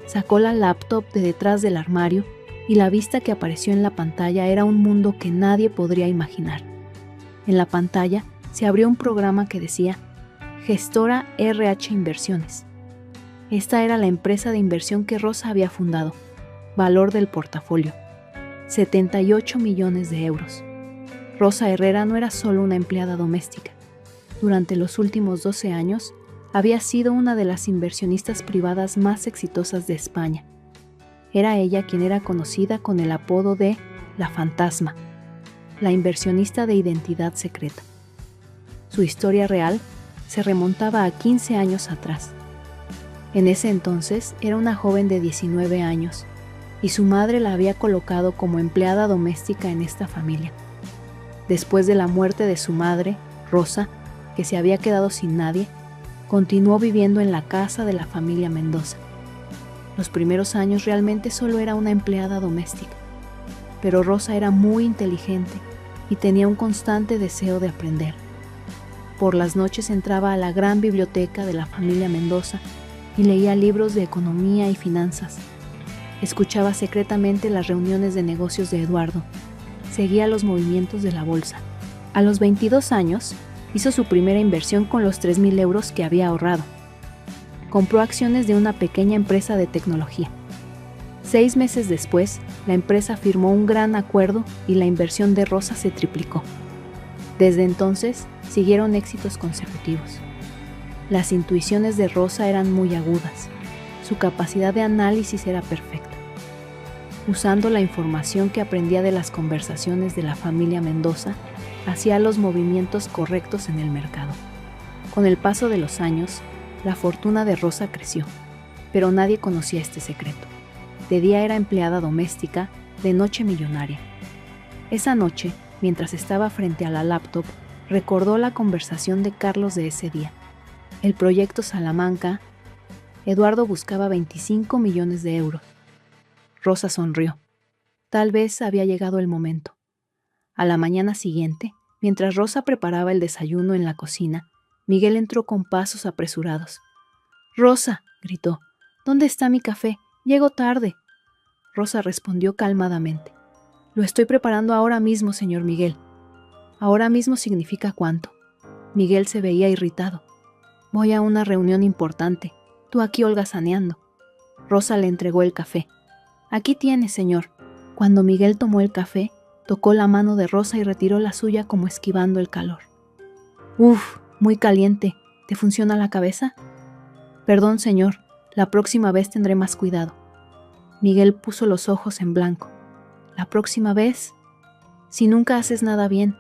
Sacó la laptop de detrás del armario y la vista que apareció en la pantalla era un mundo que nadie podría imaginar. En la pantalla se abrió un programa que decía Gestora RH Inversiones. Esta era la empresa de inversión que Rosa había fundado. Valor del portafolio: 78 millones de euros. Rosa Herrera no era solo una empleada doméstica. Durante los últimos 12 años, había sido una de las inversionistas privadas más exitosas de España. Era ella quien era conocida con el apodo de La Fantasma, la inversionista de identidad secreta. Su historia real se remontaba a 15 años atrás. En ese entonces era una joven de 19 años y su madre la había colocado como empleada doméstica en esta familia. Después de la muerte de su madre, Rosa, que se había quedado sin nadie, continuó viviendo en la casa de la familia Mendoza. Los primeros años realmente solo era una empleada doméstica, pero Rosa era muy inteligente y tenía un constante deseo de aprender. Por las noches entraba a la gran biblioteca de la familia Mendoza y leía libros de economía y finanzas. Escuchaba secretamente las reuniones de negocios de Eduardo. Seguía los movimientos de la bolsa. A los 22 años, hizo su primera inversión con los 3,000 euros que había ahorrado. Compró acciones de una pequeña empresa de tecnología. 6 meses después, la empresa firmó un gran acuerdo y la inversión de Rosa se triplicó. Desde entonces, siguieron éxitos consecutivos. Las intuiciones de Rosa eran muy agudas. Su capacidad de análisis era perfecta. Usando la información que aprendía de las conversaciones de la familia Mendoza, hacía los movimientos correctos en el mercado. Con el paso de los años, la fortuna de Rosa creció, pero nadie conocía este secreto. De día era empleada doméstica, de noche millonaria. Esa noche, mientras estaba frente a la laptop, recordó la conversación de Carlos de ese día. El proyecto Salamanca, Eduardo buscaba 25 millones de euros. Rosa sonrió. Tal vez había llegado el momento. A la mañana siguiente, mientras Rosa preparaba el desayuno en la cocina, Miguel entró con pasos apresurados. «Rosa», gritó, «¿dónde está mi café? Llego tarde». Rosa respondió calmadamente. «Lo estoy preparando ahora mismo, señor Miguel». «¿Ahora mismo significa cuánto?» Miguel se veía irritado. «Voy a una reunión importante. Tú aquí holgazaneando». Rosa le entregó el café. «Aquí tiene, señor». Cuando Miguel tomó el café, tocó la mano de Rosa y retiró la suya como esquivando el calor. «Uf, muy caliente. ¿Te funciona la cabeza?» «Perdón, señor. La próxima vez tendré más cuidado». Miguel puso los ojos en blanco. «¿La próxima vez? Si nunca haces nada bien,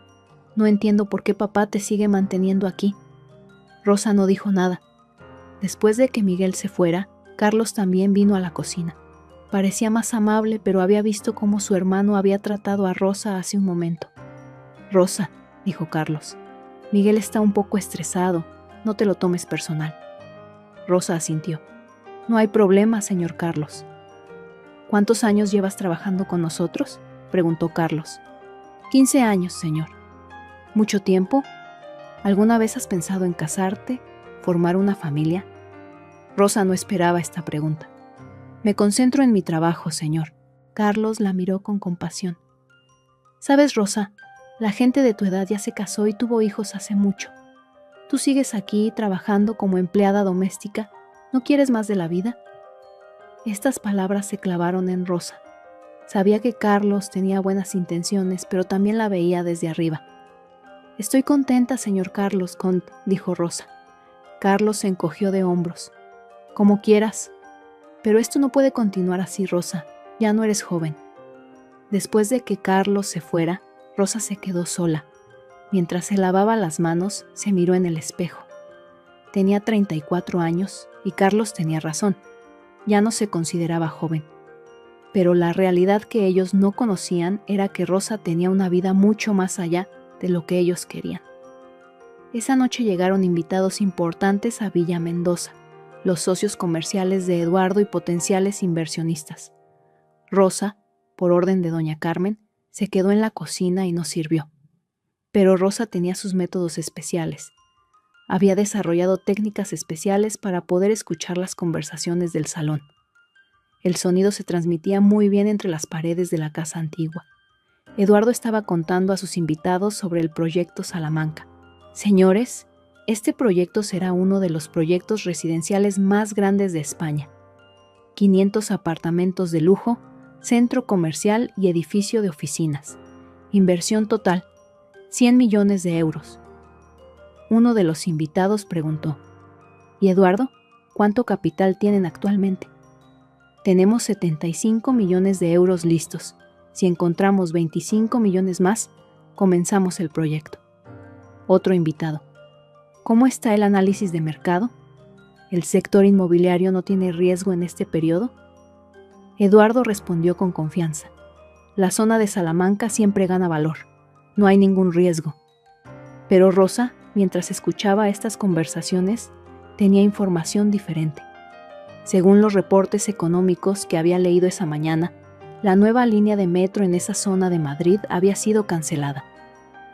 no entiendo por qué papá te sigue manteniendo aquí». Rosa no dijo nada. Después de que Miguel se fuera, Carlos también vino a la cocina. Parecía más amable, pero había visto cómo su hermano había tratado a Rosa hace un momento. «Rosa», dijo Carlos, «Miguel está un poco estresado. No te lo tomes personal». Rosa asintió. «No hay problema, señor Carlos». «¿Cuántos años llevas trabajando con nosotros?», preguntó Carlos. 15 años, señor». «¿Mucho tiempo? ¿Alguna vez has pensado en casarte, formar una familia?» Rosa no esperaba esta pregunta. «Me concentro en mi trabajo, señor». Carlos la miró con compasión. «Sabes, Rosa, la gente de tu edad ya se casó y tuvo hijos hace mucho. Tú sigues aquí trabajando como empleada doméstica. ¿No quieres más de la vida?». Estas palabras se clavaron en Rosa. Sabía que Carlos tenía buenas intenciones, pero también la veía desde arriba. «Estoy contenta, señor Carlos Comte», dijo Rosa. Carlos se encogió de hombros. «Como quieras. Pero esto no puede continuar así, Rosa. Ya no eres joven». Después de que Carlos se fuera, Rosa se quedó sola. Mientras se lavaba las manos, se miró en el espejo. Tenía 34 años y Carlos tenía razón. Ya no se consideraba joven. Pero la realidad que ellos no conocían era que Rosa tenía una vida mucho más allá de lo que ellos querían. Esa noche llegaron invitados importantes a Villa Mendoza, los socios comerciales de Eduardo y potenciales inversionistas. Rosa, por orden de doña Carmen, se quedó en la cocina y no sirvió. Pero Rosa tenía sus métodos especiales. Había desarrollado técnicas especiales para poder escuchar las conversaciones del salón. El sonido se transmitía muy bien entre las paredes de la casa antigua. Eduardo estaba contando a sus invitados sobre el proyecto Salamanca. «Señores, este proyecto será uno de los proyectos residenciales más grandes de España. 500 apartamentos de lujo, centro comercial y edificio de oficinas. Inversión total, 100 millones de euros». Uno de los invitados preguntó: «¿Y Eduardo, cuánto capital tienen actualmente?». «Tenemos 75 millones de euros listos. Si encontramos 25 millones más, comenzamos el proyecto». Otro invitado: «¿Cómo está el análisis de mercado? ¿El sector inmobiliario no tiene riesgo en este periodo?». Eduardo respondió con confianza: «La zona de Salamanca siempre gana valor. No hay ningún riesgo». Pero Rosa, mientras escuchaba estas conversaciones, tenía información diferente. Según los reportes económicos que había leído esa mañana, la nueva línea de metro en esa zona de Madrid había sido cancelada.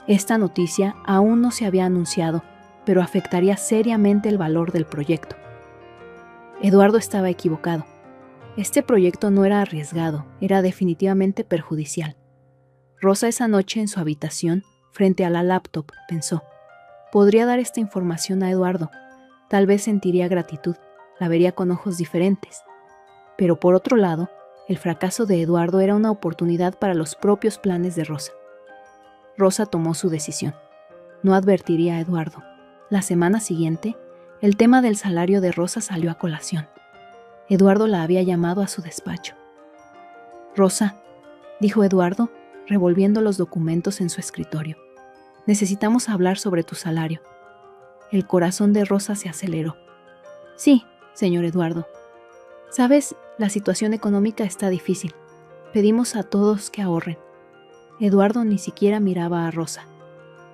Esta noticia aún no se había anunciado, pero afectaría seriamente el valor del proyecto. Eduardo estaba equivocado. Este proyecto no era arriesgado, era definitivamente perjudicial. Rosa esa noche en su habitación, frente a la laptop, pensó: podría dar esta información a Eduardo, tal vez sentiría gratitud, la vería con ojos diferentes. Pero por otro lado, el fracaso de Eduardo era una oportunidad para los propios planes de Rosa. Rosa tomó su decisión. No advertiría a Eduardo. La semana siguiente, el tema del salario de Rosa salió a colación. Eduardo la había llamado a su despacho. «Rosa», dijo Eduardo, revolviendo los documentos en su escritorio, «necesitamos hablar sobre tu salario». El corazón de Rosa se aceleró. «Sí, señor Eduardo. Sabes, la situación económica está difícil. Pedimos a todos que ahorren». Eduardo ni siquiera miraba a Rosa.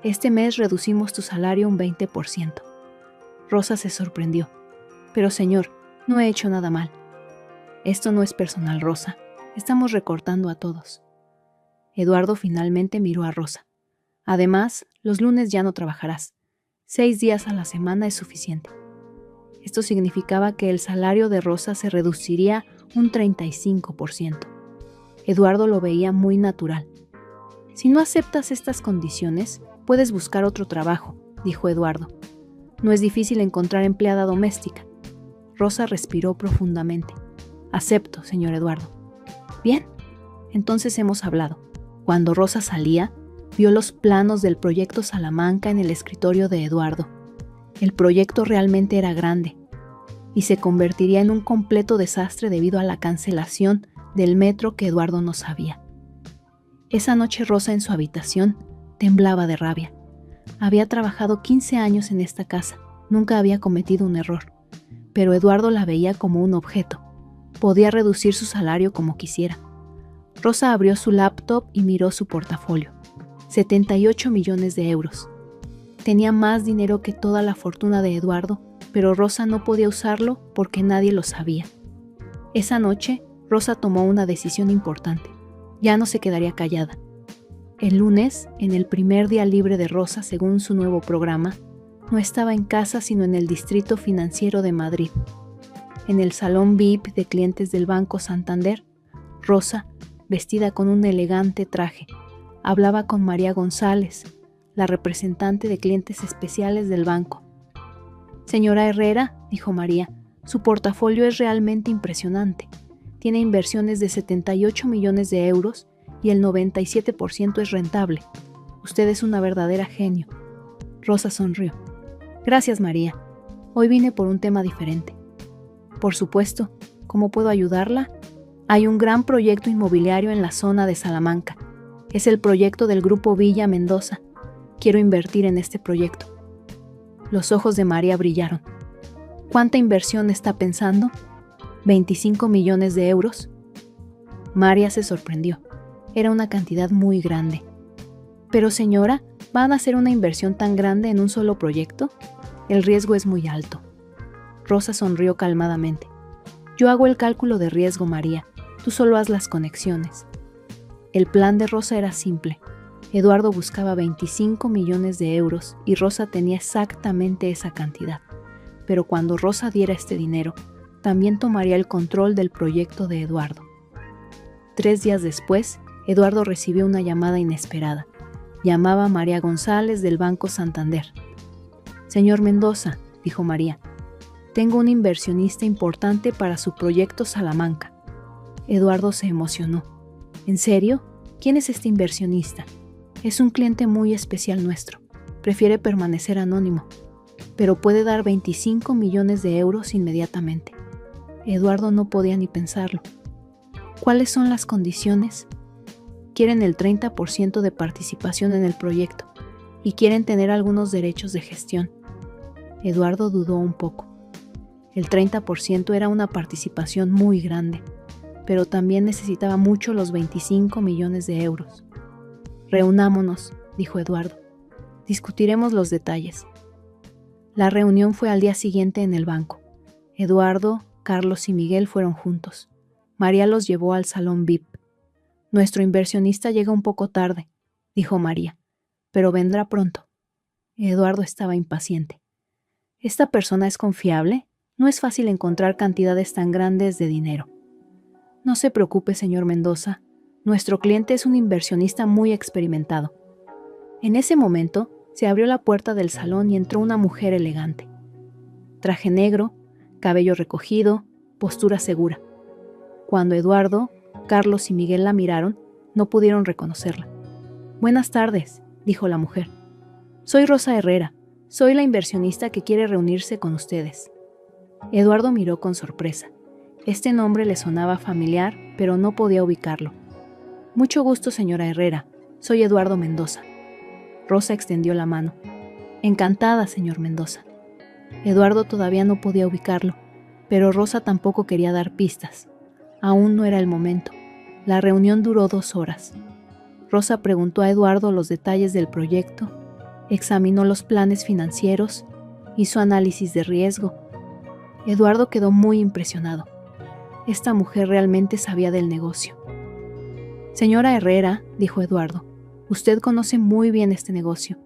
«Este mes reducimos tu salario un 20%. Rosa se sorprendió. «Pero señor, no he hecho nada mal». «Esto no es personal, Rosa. Estamos recortando a todos». Eduardo finalmente miró a Rosa. «Además, los lunes ya no trabajarás. 6 días a la semana es suficiente». Esto significaba que el salario de Rosa se reduciría un 35%. Eduardo lo veía muy natural. «Si no aceptas estas condiciones, puedes buscar otro trabajo», dijo Eduardo. «No es difícil encontrar empleada doméstica». Rosa respiró profundamente. «Acepto, señor Eduardo». «Bien, entonces hemos hablado». Cuando Rosa salía, vio los planos del proyecto Salamanca en el escritorio de Eduardo. El proyecto realmente era grande y se convertiría en un completo desastre debido a la cancelación del metro que Eduardo no sabía. Esa noche Rosa en su habitación temblaba de rabia. Había trabajado 15 años en esta casa, nunca había cometido un error, pero Eduardo la veía como un objeto. Podía reducir su salario como quisiera. Rosa abrió su laptop y miró su portafolio. 78 millones de euros. Tenía más dinero que toda la fortuna de Eduardo, pero Rosa no podía usarlo porque nadie lo sabía. Esa noche, Rosa tomó una decisión importante. Ya no se quedaría callada. El lunes, en el primer día libre de Rosa según su nuevo programa, no estaba en casa sino en el Distrito Financiero de Madrid. En el salón VIP de clientes del Banco Santander, Rosa, vestida con un elegante traje, hablaba con María González, la representante de clientes especiales del banco. «Señora Herrera», dijo María, «su portafolio es realmente impresionante. Tiene inversiones de 78 millones de euros y el 97% es rentable. Usted es una verdadera genio». Rosa sonrió. «Gracias, María. Hoy vine por un tema diferente». «Por supuesto. ¿Cómo puedo ayudarla?» «Hay un gran proyecto inmobiliario en la zona de Salamanca. Es el proyecto del Grupo Villa Mendoza. Quiero invertir en este proyecto». Los ojos de María brillaron. «¿Cuánta inversión está pensando?» «25 millones de euros». María se sorprendió. Era una cantidad muy grande. «Pero señora, ¿van a hacer una inversión tan grande en un solo proyecto? El riesgo es muy alto». Rosa sonrió calmadamente. «Yo hago el cálculo de riesgo, María. Tú solo haz las conexiones». El plan de Rosa era simple. Eduardo buscaba 25 millones de euros y Rosa tenía exactamente esa cantidad. Pero cuando Rosa diera este dinero, también tomaría el control del proyecto de Eduardo. 3 días después, Eduardo recibió una llamada inesperada. Llamaba a María González del Banco Santander. «Señor Mendoza», dijo María, «tengo un inversionista importante para su proyecto Salamanca». Eduardo se emocionó. «¿En serio? ¿Quién es este inversionista?» «Es un cliente muy especial nuestro. Prefiere permanecer anónimo, pero puede dar 25 millones de euros inmediatamente». Eduardo no podía ni pensarlo. «¿Cuáles son las condiciones?» «Quieren el 30% de participación en el proyecto y quieren tener algunos derechos de gestión». Eduardo dudó un poco. El 30% era una participación muy grande, pero también necesitaba mucho los 25 millones de euros. «Reunámonos», dijo Eduardo. «Discutiremos los detalles». La reunión fue al día siguiente en el banco. Eduardo, Carlos y Miguel fueron juntos. María los llevó al salón VIP. «Nuestro inversionista llega un poco tarde», dijo María, «pero vendrá pronto». Eduardo estaba impaciente. «¿Esta persona es confiable? No es fácil encontrar cantidades tan grandes de dinero». «No se preocupe, señor Mendoza. Nuestro cliente es un inversionista muy experimentado». En ese momento, se abrió la puerta del salón y entró una mujer elegante. Traje negro, cabello recogido, postura segura. Cuando Eduardo, Carlos y Miguel la miraron, no pudieron reconocerla. «Buenas tardes», dijo la mujer. «Soy Rosa Herrera. Soy la inversionista que quiere reunirse con ustedes». Eduardo miró con sorpresa. Este nombre le sonaba familiar, pero no podía ubicarlo. «Mucho gusto, señora Herrera. Soy Eduardo Mendoza». Rosa extendió la mano. «Encantada, señor Mendoza». Eduardo todavía no podía ubicarlo, pero Rosa tampoco quería dar pistas. Aún no era el momento. La reunión duró 2 horas. Rosa preguntó a Eduardo los detalles del proyecto, examinó los planes financieros, hizo análisis de riesgo. Eduardo quedó muy impresionado. Esta mujer realmente sabía del negocio. «Señora Herrera», dijo Eduardo, «usted conoce muy bien este negocio.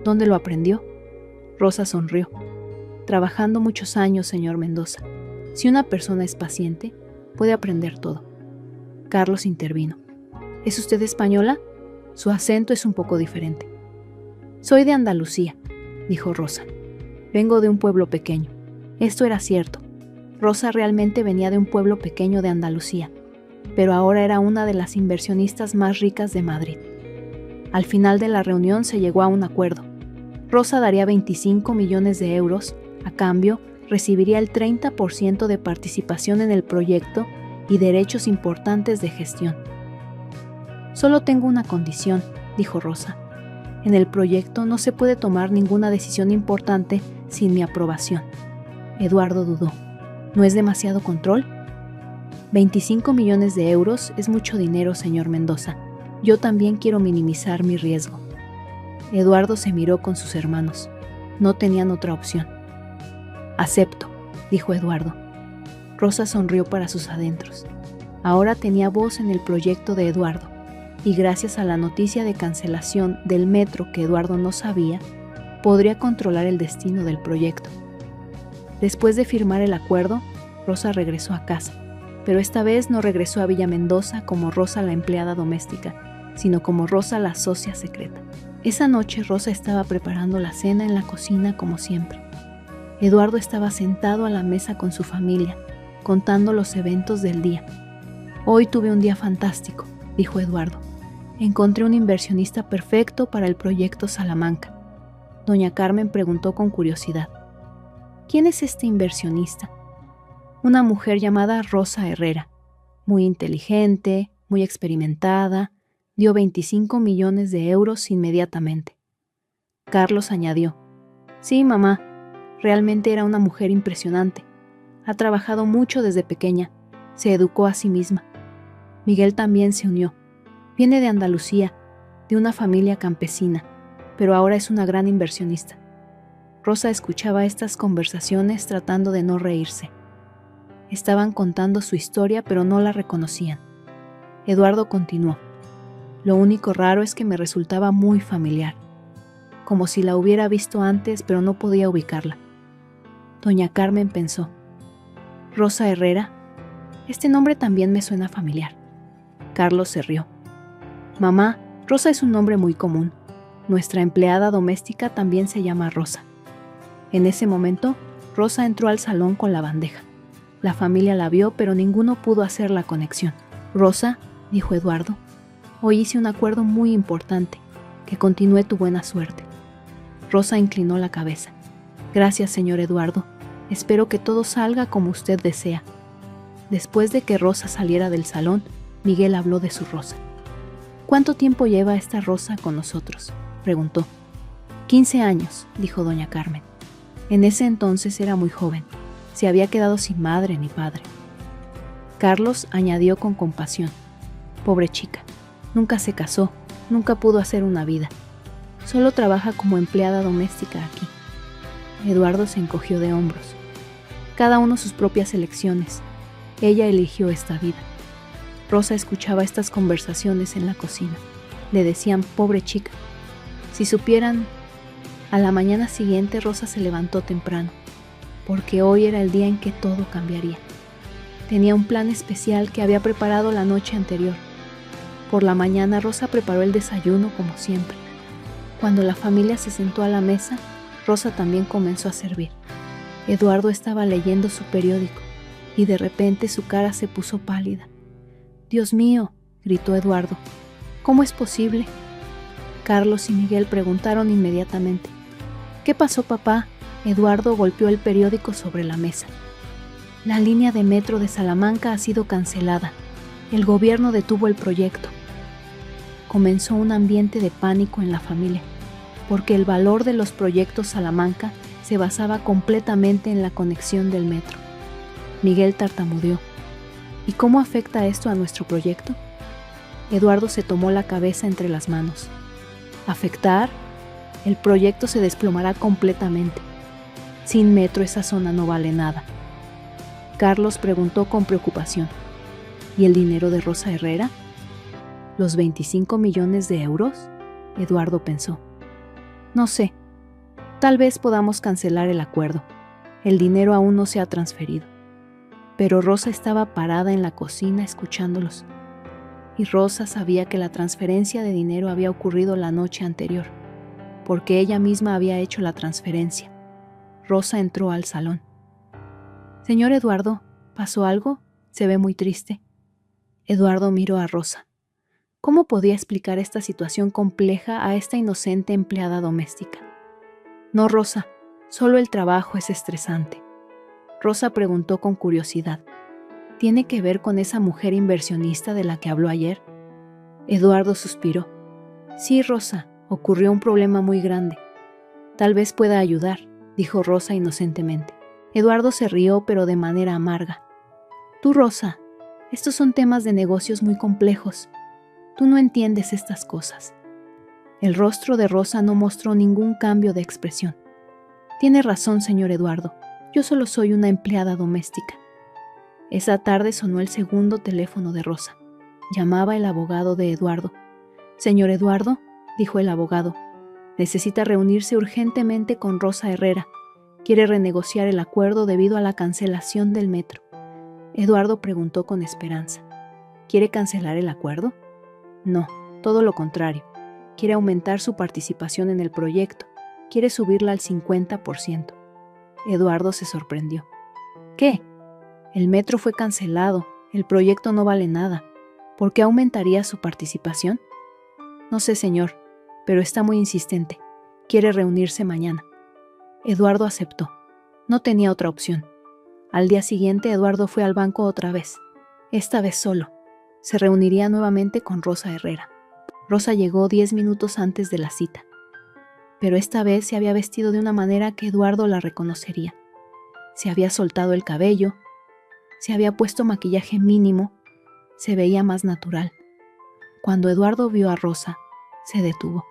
¿Dónde lo aprendió?». Rosa sonrió. «Trabajando muchos años, señor Mendoza. Si una persona es paciente, puede aprender todo». Carlos intervino. «¿Es usted española? Su acento es un poco diferente». «Soy de Andalucía», dijo Rosa. «Vengo de un pueblo pequeño». Esto era cierto. Rosa realmente venía de un pueblo pequeño de Andalucía, pero ahora era una de las inversionistas más ricas de Madrid. Al final de la reunión se llegó a un acuerdo. Rosa daría 25 millones de euros, a cambio recibiría el 30% de participación en el proyecto y derechos importantes de gestión. «Solo tengo una condición», dijo Rosa. «En el proyecto no se puede tomar ninguna decisión importante sin mi aprobación». Eduardo dudó. ¿No es demasiado control? 25 millones de euros es mucho dinero, señor Mendoza. Yo también quiero minimizar mi riesgo. Eduardo se miró con sus hermanos. No tenían otra opción. «Acepto», dijo Eduardo. Rosa sonrió para sus adentros. Ahora tenía voz en el proyecto de Eduardo, y gracias a la noticia de cancelación del metro que Eduardo no sabía, podría controlar el destino del proyecto. Después de firmar el acuerdo, Rosa regresó a casa, pero esta vez no regresó a Villa Mendoza como Rosa la empleada doméstica, sino como Rosa la socia secreta. Esa noche Rosa estaba preparando la cena en la cocina como siempre. Eduardo estaba sentado a la mesa con su familia, contando los eventos del día. «Hoy tuve un día fantástico», dijo Eduardo. «Encontré un inversionista perfecto para el proyecto Salamanca». Doña Carmen preguntó con curiosidad. «¿Quién es este inversionista?». «Una mujer llamada Rosa Herrera, muy inteligente, muy experimentada, dio 25 millones de euros inmediatamente». Carlos añadió: «Sí, mamá, realmente era una mujer impresionante. Ha trabajado mucho desde pequeña, se educó a sí misma». Miguel también se unió. Viene de Andalucía, de una familia campesina, pero ahora es una gran inversionista. Rosa escuchaba estas conversaciones tratando de no reírse. Estaban contando su historia, pero no la reconocían. Eduardo continuó: «Lo único raro es que me resultaba muy familiar, como si la hubiera visto antes, pero no podía ubicarla». Doña Carmen pensó: «Rosa Herrera, este nombre también me suena familiar». Carlos se rió. «Mamá, Rosa es un nombre muy común. Nuestra empleada doméstica también se llama Rosa». En ese momento, Rosa entró al salón con la bandeja. La familia la vio, pero ninguno pudo hacer la conexión. «Rosa», dijo Eduardo, «hoy hice un acuerdo muy importante. Que continúe tu buena suerte». Rosa inclinó la cabeza. «Gracias, señor Eduardo. Espero que todo salga como usted desea». Después de que Rosa saliera del salón, Miguel habló de su Rosa. «¿Cuánto tiempo lleva esta Rosa con nosotros?», preguntó. 15 años, dijo doña Carmen. En ese entonces era muy joven. Se había quedado sin madre ni padre. Carlos añadió con compasión: «Pobre chica, nunca se casó, nunca pudo hacer una vida. Solo trabaja como empleada doméstica aquí». Eduardo se encogió de hombros. cada uno sus propias elecciones. Ella eligió esta vida. Rosa escuchaba estas conversaciones en la cocina. Le decían, pobre chica. Si supieran... A la mañana siguiente Rosa se levantó temprano, porque hoy era el día en que todo cambiaría. Tenía un plan especial que había preparado la noche anterior. Por la mañana Rosa preparó el desayuno como siempre. Cuando la familia se sentó a la mesa, Rosa también comenzó a servir. Eduardo estaba leyendo su periódico y de repente su cara se puso pálida. «Dios mío», gritó Eduardo, «¿cómo es posible?». Carlos y Miguel preguntaron inmediatamente. «¿Qué pasó, papá?». Eduardo golpeó el periódico sobre la mesa. «La línea de metro de Salamanca ha sido cancelada. El gobierno detuvo el proyecto». Comenzó un ambiente de pánico en la familia, porque el valor de los proyectos Salamanca se basaba completamente en la conexión del metro. Miguel tartamudeó. «¿Y cómo afecta esto a nuestro proyecto?». Eduardo se tomó la cabeza entre las manos. «¿Afectar? El proyecto se desplomará completamente. Sin metro esa zona no vale nada». Carlos preguntó con preocupación. «¿Y el dinero de Rosa Herrera?». «¿Los 25 millones de euros?», Eduardo pensó. «No sé. Tal vez podamos cancelar el acuerdo. El dinero aún no se ha transferido». Pero Rosa estaba parada en la cocina escuchándolos. Y Rosa sabía que la transferencia de dinero había ocurrido la noche anterior, porque ella misma había hecho la transferencia. Rosa entró al salón. «Señor Eduardo, ¿pasó algo? Se ve muy triste». Eduardo miró a Rosa. ¿Cómo podía explicar esta situación compleja a esta inocente empleada doméstica? «No, Rosa, solo el trabajo es estresante». Rosa preguntó con curiosidad. ¿Tiene que ver con esa mujer inversionista de la que habló ayer? Eduardo suspiró. «Sí, Rosa, ocurrió un problema muy grande. Tal vez pueda ayudar», dijo Rosa inocentemente. Eduardo se rió, pero de manera amarga. «Tú, Rosa, estos son temas de negocios muy complejos. Tú no entiendes estas cosas». El rostro de Rosa no mostró ningún cambio de expresión. «Tiene razón, señor Eduardo. Yo solo soy una empleada doméstica». Esa tarde sonó el segundo teléfono de Rosa. Llamaba el abogado de Eduardo. «Señor Eduardo», dijo el abogado, «necesita reunirse urgentemente con Rosa Herrera. Quiere renegociar el acuerdo debido a la cancelación del metro». Eduardo preguntó con esperanza. «¿Quiere cancelar el acuerdo?». «No, todo lo contrario. Quiere aumentar su participación en el proyecto. Quiere subirla al 50%. Eduardo se sorprendió. «¿Qué? El metro fue cancelado. El proyecto no vale nada. ¿Por qué aumentaría su participación?». «No sé, señor, pero está muy insistente. Quiere reunirse mañana». Eduardo aceptó. No tenía otra opción. Al día siguiente Eduardo fue al banco otra vez. Esta vez solo. Se reuniría nuevamente con Rosa Herrera. Rosa llegó 10 minutos antes de la cita. Pero esta vez se había vestido de una manera que Eduardo la reconocería. Se había soltado el cabello, se había puesto maquillaje mínimo, se veía más natural. Cuando Eduardo vio a Rosa, se detuvo.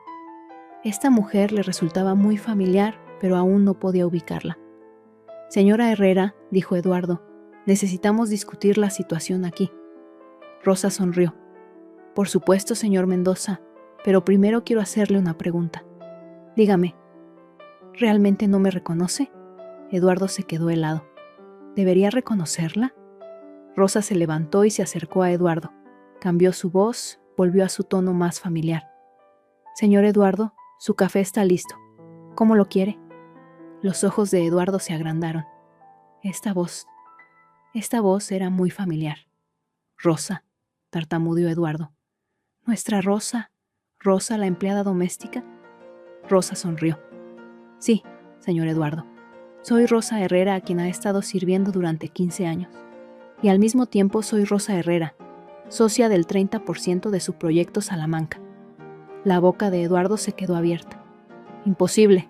Esta mujer le resultaba muy familiar, pero aún no podía ubicarla. «Señora Herrera», dijo Eduardo, «necesitamos discutir la situación aquí». Rosa sonrió. «Por supuesto, señor Mendoza, pero primero quiero hacerle una pregunta». «Dígame, ¿realmente no me reconoce?». Eduardo se quedó helado. ¿Debería reconocerla? Rosa se levantó y se acercó a Eduardo. Cambió su voz, volvió a su tono más familiar. «Señor Eduardo, su café está listo. ¿Cómo lo quiere?». Los ojos de Eduardo se agrandaron. Esta voz era muy familiar. «Rosa», tartamudeó Eduardo. «¿Nuestra Rosa? ¿Rosa, la empleada doméstica?». Rosa sonrió. «Sí, señor Eduardo. Soy Rosa Herrera, a quien ha estado sirviendo durante 15 años. Y al mismo tiempo soy Rosa Herrera, socia del 30% de su proyecto Salamanca». La boca de Eduardo se quedó abierta. «Imposible.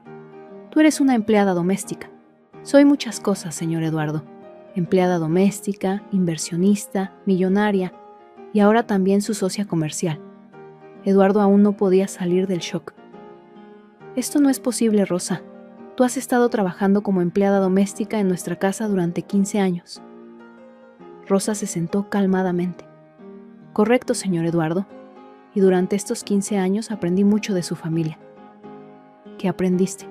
Tú eres una empleada doméstica». «Soy muchas cosas, señor Eduardo. Empleada doméstica, inversionista, millonaria y ahora también su socia comercial». Eduardo aún no podía salir del shock. «Esto no es posible, Rosa. Tú has estado trabajando como empleada doméstica en nuestra casa durante 15 años. Rosa se sentó calmadamente. Correcto, señor Eduardo. Y durante estos 15 años aprendí mucho de su familia. ¿Qué aprendiste?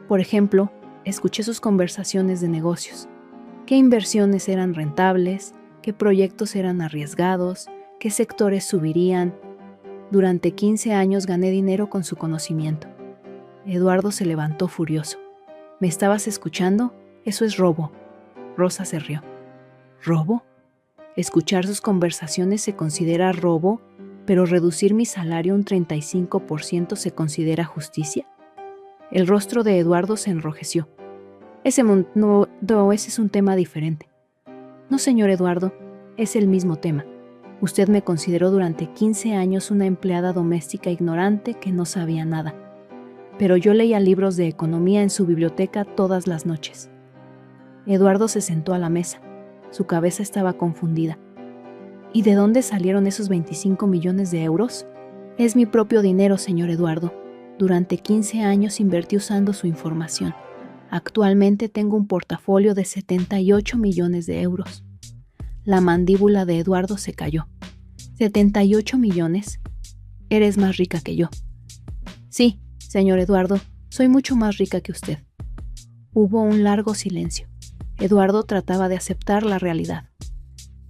Por ejemplo, escuché sus conversaciones de negocios. ¿Qué inversiones eran rentables? ¿Qué proyectos eran arriesgados? ¿Qué sectores subirían? Durante 15 años gané dinero con su conocimiento. Eduardo se levantó furioso. ¿Me estabas escuchando? Eso es robo. Rosa se rió. ¿Robo? Escuchar sus conversaciones se considera robo, pero reducir mi salario un 35% se considera justicia. El rostro de Eduardo se enrojeció. Ese es un tema diferente. No, señor Eduardo, es el mismo tema. Usted me consideró durante 15 años una empleada doméstica ignorante que no sabía nada. Pero yo leía libros de economía en su biblioteca todas las noches. Eduardo se sentó a la mesa. Su cabeza estaba confundida. ¿Y de dónde salieron esos 25 millones de euros? Es mi propio dinero, señor Eduardo. Durante 15 años invertí usando su información. Actualmente tengo un portafolio de 78 millones de euros. La mandíbula de Eduardo se cayó. ¿78 millones? Eres más rica que yo. Sí, señor Eduardo, soy mucho más rica que usted. Hubo un largo silencio. Eduardo trataba de aceptar la realidad.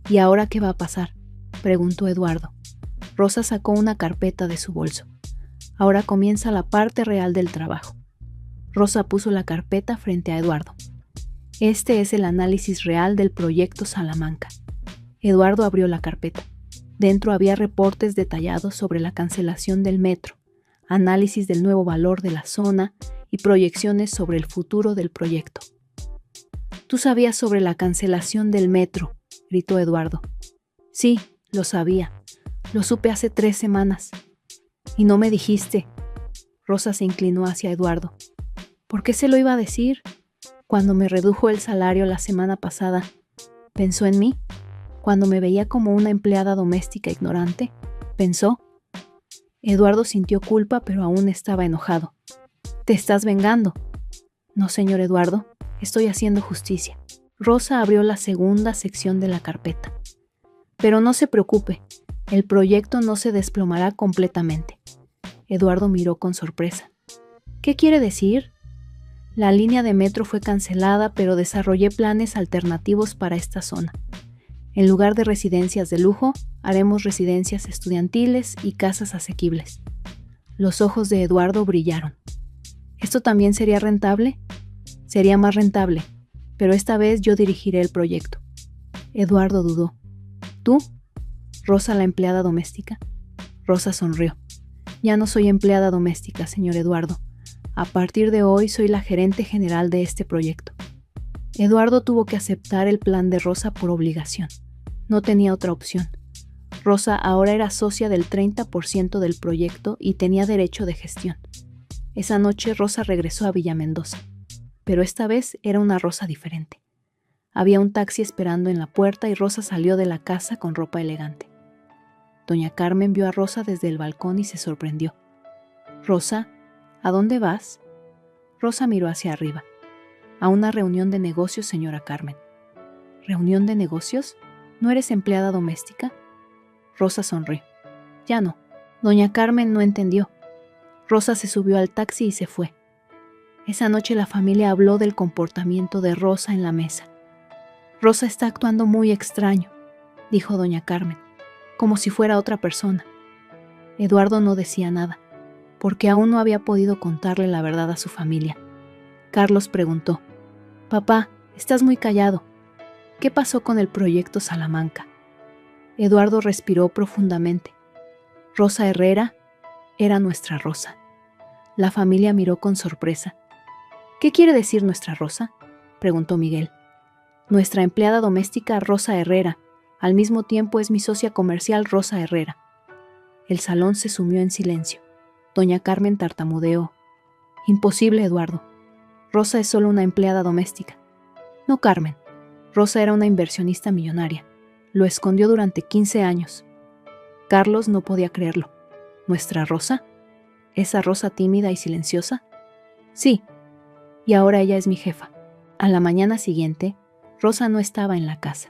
¿Y ahora qué va a pasar?, preguntó Eduardo. Rosa sacó una carpeta de su bolso. Ahora comienza la parte real del trabajo. Rosa puso la carpeta frente a Eduardo. Este es el análisis real del proyecto Salamanca. Eduardo abrió la carpeta. Dentro había reportes detallados sobre la cancelación del metro, análisis del nuevo valor de la zona y proyecciones sobre el futuro del proyecto. «¿Tú sabías sobre la cancelación del metro?», gritó Eduardo. «Sí, lo sabía. Lo supe hace 3 semanas. ¿Y no me dijiste?». Rosa se inclinó hacia Eduardo. «¿Por qué se lo iba a decir? Cuando me redujo el salario la semana pasada, ¿pensó en mí? Cuando me veía como una empleada doméstica ignorante, ¿pensó?». Eduardo sintió culpa, pero aún estaba enojado. «¿Te estás vengando?». «No, señor Eduardo, estoy haciendo justicia». Rosa abrió la segunda sección de la carpeta. «Pero no se preocupe, el proyecto no se desplomará completamente». Eduardo miró con sorpresa. «¿Qué quiere decir?». «La línea de metro fue cancelada, pero desarrollé planes alternativos para esta zona. En lugar de residencias de lujo, haremos residencias estudiantiles y casas asequibles». Los ojos de Eduardo brillaron. «¿Esto también sería rentable?». «Sería más rentable, pero esta vez yo dirigiré el proyecto». Eduardo dudó. «¿Tú? ¿Rosa la empleada doméstica?». Rosa sonrió. «Ya no soy empleada doméstica, señor Eduardo. A partir de hoy soy la gerente general de este proyecto». Eduardo tuvo que aceptar el plan de Rosa por obligación. No tenía otra opción. Rosa ahora era socia del 30% del proyecto y tenía derecho de gestión. Esa noche Rosa regresó a Villa Mendoza, pero esta vez era una Rosa diferente. Había un taxi esperando en la puerta y Rosa salió de la casa con ropa elegante. Doña Carmen vio a Rosa desde el balcón y se sorprendió. «Rosa, ¿a dónde vas?». Rosa miró hacia arriba. «A una reunión de negocios, señora Carmen». «¿Reunión de negocios? ¿No eres empleada doméstica?». Rosa sonrió. «Ya no». Doña Carmen no entendió. Rosa se subió al taxi y se fue. Esa noche la familia habló del comportamiento de Rosa en la mesa. «Rosa está actuando muy extraño», dijo doña Carmen, como si fuera otra persona. Eduardo no decía nada, porque aún no había podido contarle la verdad a su familia. Carlos preguntó: «Papá, estás muy callado. ¿Qué pasó con el proyecto Salamanca?». Eduardo respiró profundamente. Rosa Herrera era nuestra Rosa. La familia miró con sorpresa. «¿Qué quiere decir nuestra Rosa?», preguntó Miguel. «Nuestra empleada doméstica Rosa Herrera. Al mismo tiempo es mi socia comercial Rosa Herrera». El salón se sumió en silencio. Doña Carmen tartamudeó: «Imposible, Eduardo. Rosa es solo una empleada doméstica». «No, Carmen. Rosa era una inversionista millonaria. Lo escondió durante 15 años». Carlos no podía creerlo. «¿Nuestra Rosa? ¿Esa Rosa tímida y silenciosa?». «Sí, y ahora ella es mi jefa. A la mañana siguiente, Rosa no estaba en la casa,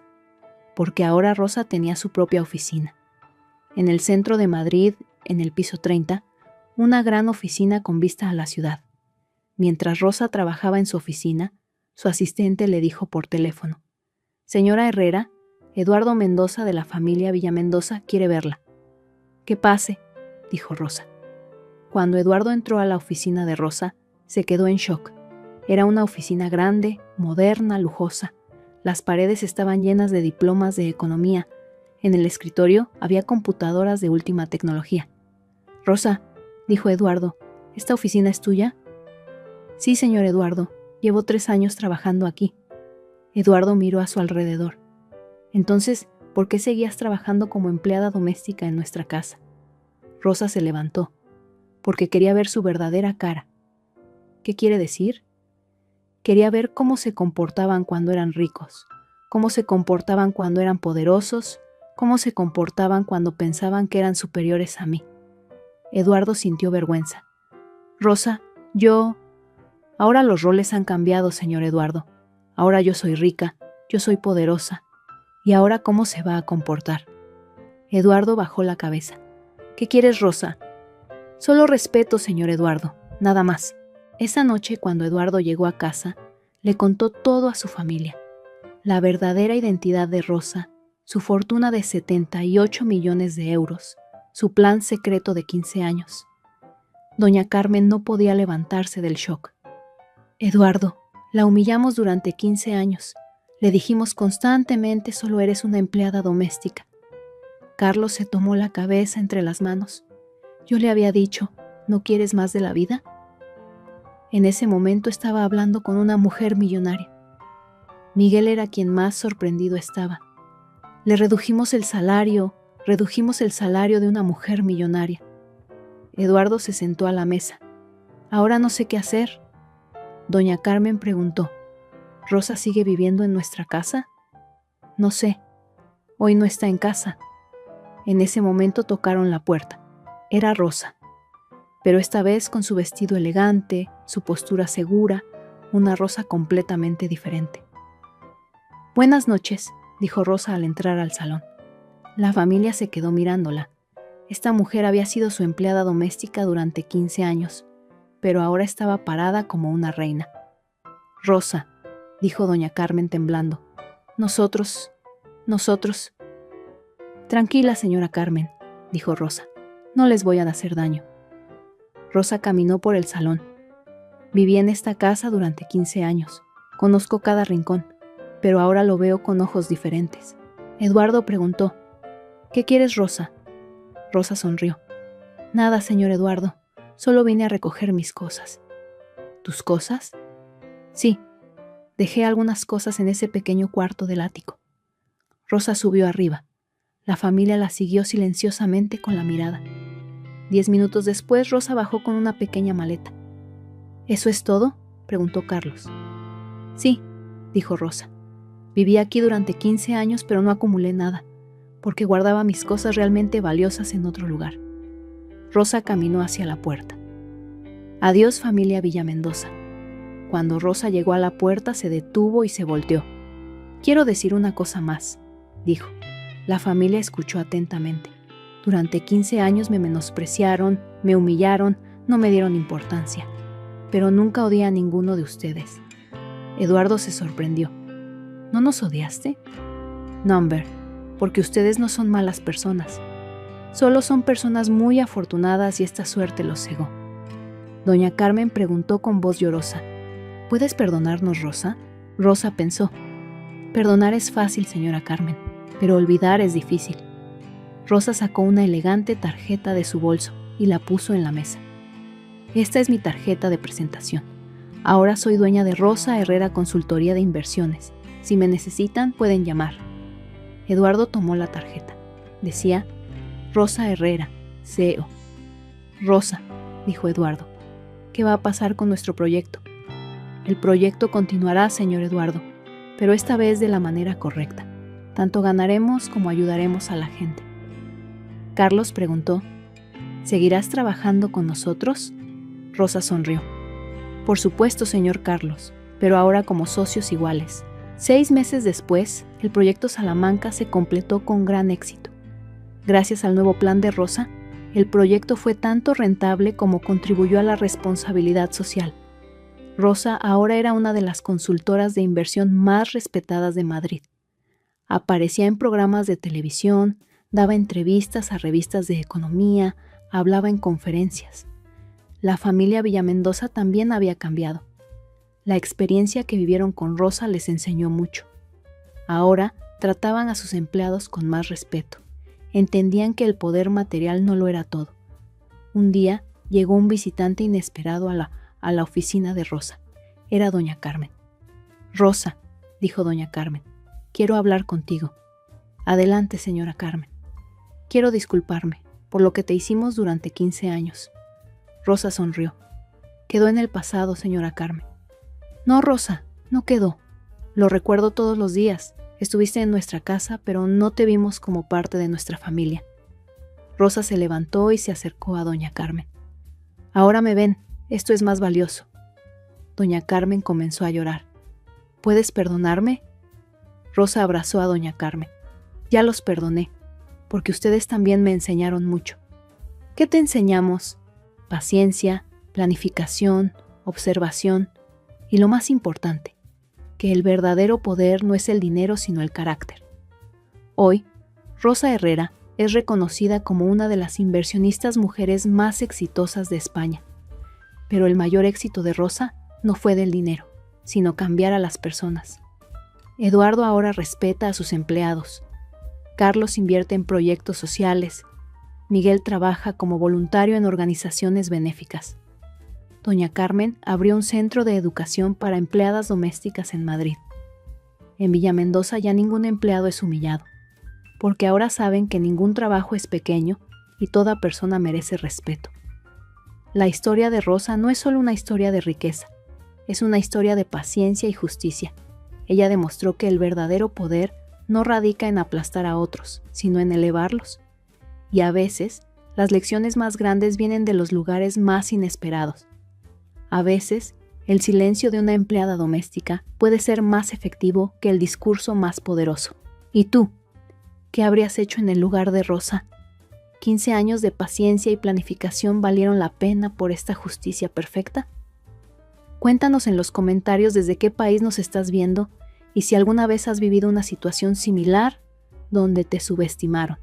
porque ahora Rosa tenía su propia oficina. En el centro de Madrid, en el piso 30, una gran oficina con vista a la ciudad. Mientras Rosa trabajaba en su oficina, su asistente le dijo por teléfono: «Señora Herrera, Eduardo Mendoza de la familia Villamendoza quiere verla». «Que pase», dijo Rosa. Cuando Eduardo entró a la oficina de Rosa, se quedó en shock. Era una oficina grande, moderna, lujosa. Las paredes estaban llenas de diplomas de economía. En el escritorio había computadoras de última tecnología. «Rosa», dijo Eduardo, «¿esta oficina es tuya?» «Sí, señor Eduardo, llevo 3 años trabajando aquí». Eduardo miró a su alrededor. «Entonces, ¿por qué seguías trabajando como empleada doméstica en nuestra casa?» Rosa se levantó. «Porque quería ver su verdadera cara». «¿Qué quiere decir?» «Quería ver cómo se comportaban cuando eran ricos, cómo se comportaban cuando eran poderosos, cómo se comportaban cuando pensaban que eran superiores a mí». Eduardo sintió vergüenza. «Rosa, Ahora los roles han cambiado, señor Eduardo. Ahora yo soy rica, yo soy poderosa. ¿Y ahora cómo se va a comportar?» Eduardo bajó la cabeza. «¿Qué quieres, Rosa?» «Solo respeto, señor Eduardo, nada más». Esa noche, cuando Eduardo llegó a casa, le contó todo a su familia. La verdadera identidad de Rosa, su fortuna de 78 millones de euros, su plan secreto de 15 años. Doña Carmen no podía levantarse del shock. «Eduardo, la humillamos durante 15 años. Le dijimos constantemente: solo eres una empleada doméstica». Carlos se tomó la cabeza entre las manos. «Yo le había dicho, ¿no quieres más de la vida?». En ese momento estaba hablando con una mujer millonaria. Miguel era quien más sorprendido estaba. «Le redujimos el salario de una mujer millonaria». Eduardo se sentó a la mesa. «Ahora no sé qué hacer». Doña Carmen preguntó: «¿Rosa sigue viviendo en nuestra casa?». «No sé. Hoy no está en casa». En ese momento tocaron la puerta. Era Rosa, pero esta vez con su vestido elegante, su postura segura, una Rosa completamente diferente. «Buenas noches», dijo Rosa al entrar al salón. La familia se quedó mirándola. Esta mujer había sido su empleada doméstica durante 15 años, pero ahora estaba parada como una reina. «Rosa», dijo doña Carmen temblando, Nosotros... «Tranquila, señora Carmen», dijo Rosa, «no les voy a hacer daño». Rosa caminó por el salón. «Viví en esta casa durante 15 años. Conozco cada rincón, pero ahora lo veo con ojos diferentes». Eduardo preguntó: «¿Qué quieres, Rosa?». Rosa sonrió. «Nada, señor Eduardo. Solo vine a recoger mis cosas». «¿Tus cosas?». «Sí. Dejé algunas cosas en ese pequeño cuarto del ático». Rosa subió arriba. La familia la siguió silenciosamente con la mirada. 10 minutos después, Rosa bajó con una pequeña maleta. «¿Eso es todo?», preguntó Carlos. «Sí», dijo Rosa. «Viví aquí durante 15 años, pero no acumulé nada, porque guardaba mis cosas realmente valiosas en otro lugar». Rosa caminó hacia la puerta. «Adiós, familia Villamendoza». Cuando Rosa llegó a la puerta, se detuvo y se volteó. «Quiero decir una cosa más», dijo. La familia escuchó atentamente. «Durante 15 años me menospreciaron, me humillaron, no me dieron importancia. Pero nunca odié a ninguno de ustedes». Eduardo se sorprendió. «¿No nos odiaste?». «No, Amber, porque ustedes no son malas personas. Solo son personas muy afortunadas y esta suerte los cegó». Doña Carmen preguntó con voz llorosa: «¿Puedes perdonarnos, Rosa?». Rosa pensó: «Perdonar es fácil, señora Carmen, pero olvidar es difícil». Rosa sacó una elegante tarjeta de su bolso y la puso en la mesa. «Esta es mi tarjeta de presentación. Ahora soy dueña de Rosa Herrera Consultoría de Inversiones. Si me necesitan, pueden llamar». Eduardo tomó la tarjeta. Decía: «Rosa Herrera, CEO». «Rosa», dijo Eduardo, «¿qué va a pasar con nuestro proyecto?». «El proyecto continuará, señor Eduardo, pero esta vez de la manera correcta. Tanto ganaremos como ayudaremos a la gente». Carlos preguntó: «¿Seguirás trabajando con nosotros?». Rosa sonrió. Por supuesto, señor Carlos, pero ahora como socios iguales. 6 meses después, el proyecto Salamanca se completó con gran éxito. Gracias al nuevo plan de Rosa, el proyecto fue tanto rentable como contribuyó a la responsabilidad social. Rosa ahora era una de las consultoras de inversión más respetadas de Madrid. Aparecía en programas de televisión, daba entrevistas a revistas de economía, hablaba en conferencias. La familia Villamendoza también había cambiado. La experiencia que vivieron con Rosa les enseñó mucho. Ahora trataban a sus empleados con más respeto. Entendían que el poder material no lo era todo. Un día llegó un visitante inesperado a la oficina de Rosa. Era doña Carmen. «Rosa», dijo doña Carmen, «quiero hablar contigo». «Adelante, señora Carmen». «Quiero disculparme por lo que te hicimos durante 15 años». Rosa sonrió. «Quedó en el pasado, señora Carmen». «No, Rosa, no quedó. Lo recuerdo todos los días. Estuviste en nuestra casa, pero no te vimos como parte de nuestra familia». Rosa se levantó y se acercó a doña Carmen. «Ahora me ven, esto es más valioso». Doña Carmen comenzó a llorar. «¿Puedes perdonarme?». Rosa abrazó a doña Carmen. «Ya los perdoné, porque ustedes también me enseñaron mucho». «¿Qué te enseñamos?». «Paciencia, planificación, observación y lo más importante, que el verdadero poder no es el dinero sino el carácter». Hoy, Rosa Herrera es reconocida como una de las inversionistas mujeres más exitosas de España. Pero el mayor éxito de Rosa no fue del dinero, sino cambiar a las personas. Eduardo ahora respeta a sus empleados. Carlos invierte en proyectos sociales. Miguel trabaja como voluntario en organizaciones benéficas. Doña Carmen abrió un centro de educación para empleadas domésticas en Madrid. En Villamendoza ya ningún empleado es humillado, porque ahora saben que ningún trabajo es pequeño y toda persona merece respeto. La historia de Rosa no es solo una historia de riqueza, es una historia de paciencia y justicia. Ella demostró que el verdadero poder no radica en aplastar a otros, sino en elevarlos. Y a veces, las lecciones más grandes vienen de los lugares más inesperados. A veces, el silencio de una empleada doméstica puede ser más efectivo que el discurso más poderoso. ¿Y tú? ¿Qué habrías hecho en el lugar de Rosa? 15 años de paciencia y planificación valieron la pena por esta justicia perfecta. Cuéntanos en los comentarios desde qué país nos estás viendo y si alguna vez has vivido una situación similar donde te subestimaron.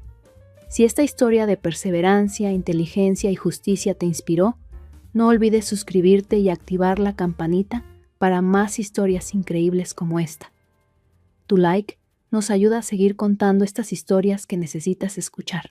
Si esta historia de perseverancia, inteligencia y justicia te inspiró, no olvides suscribirte y activar la campanita para más historias increíbles como esta. Tu like nos ayuda a seguir contando estas historias que necesitas escuchar.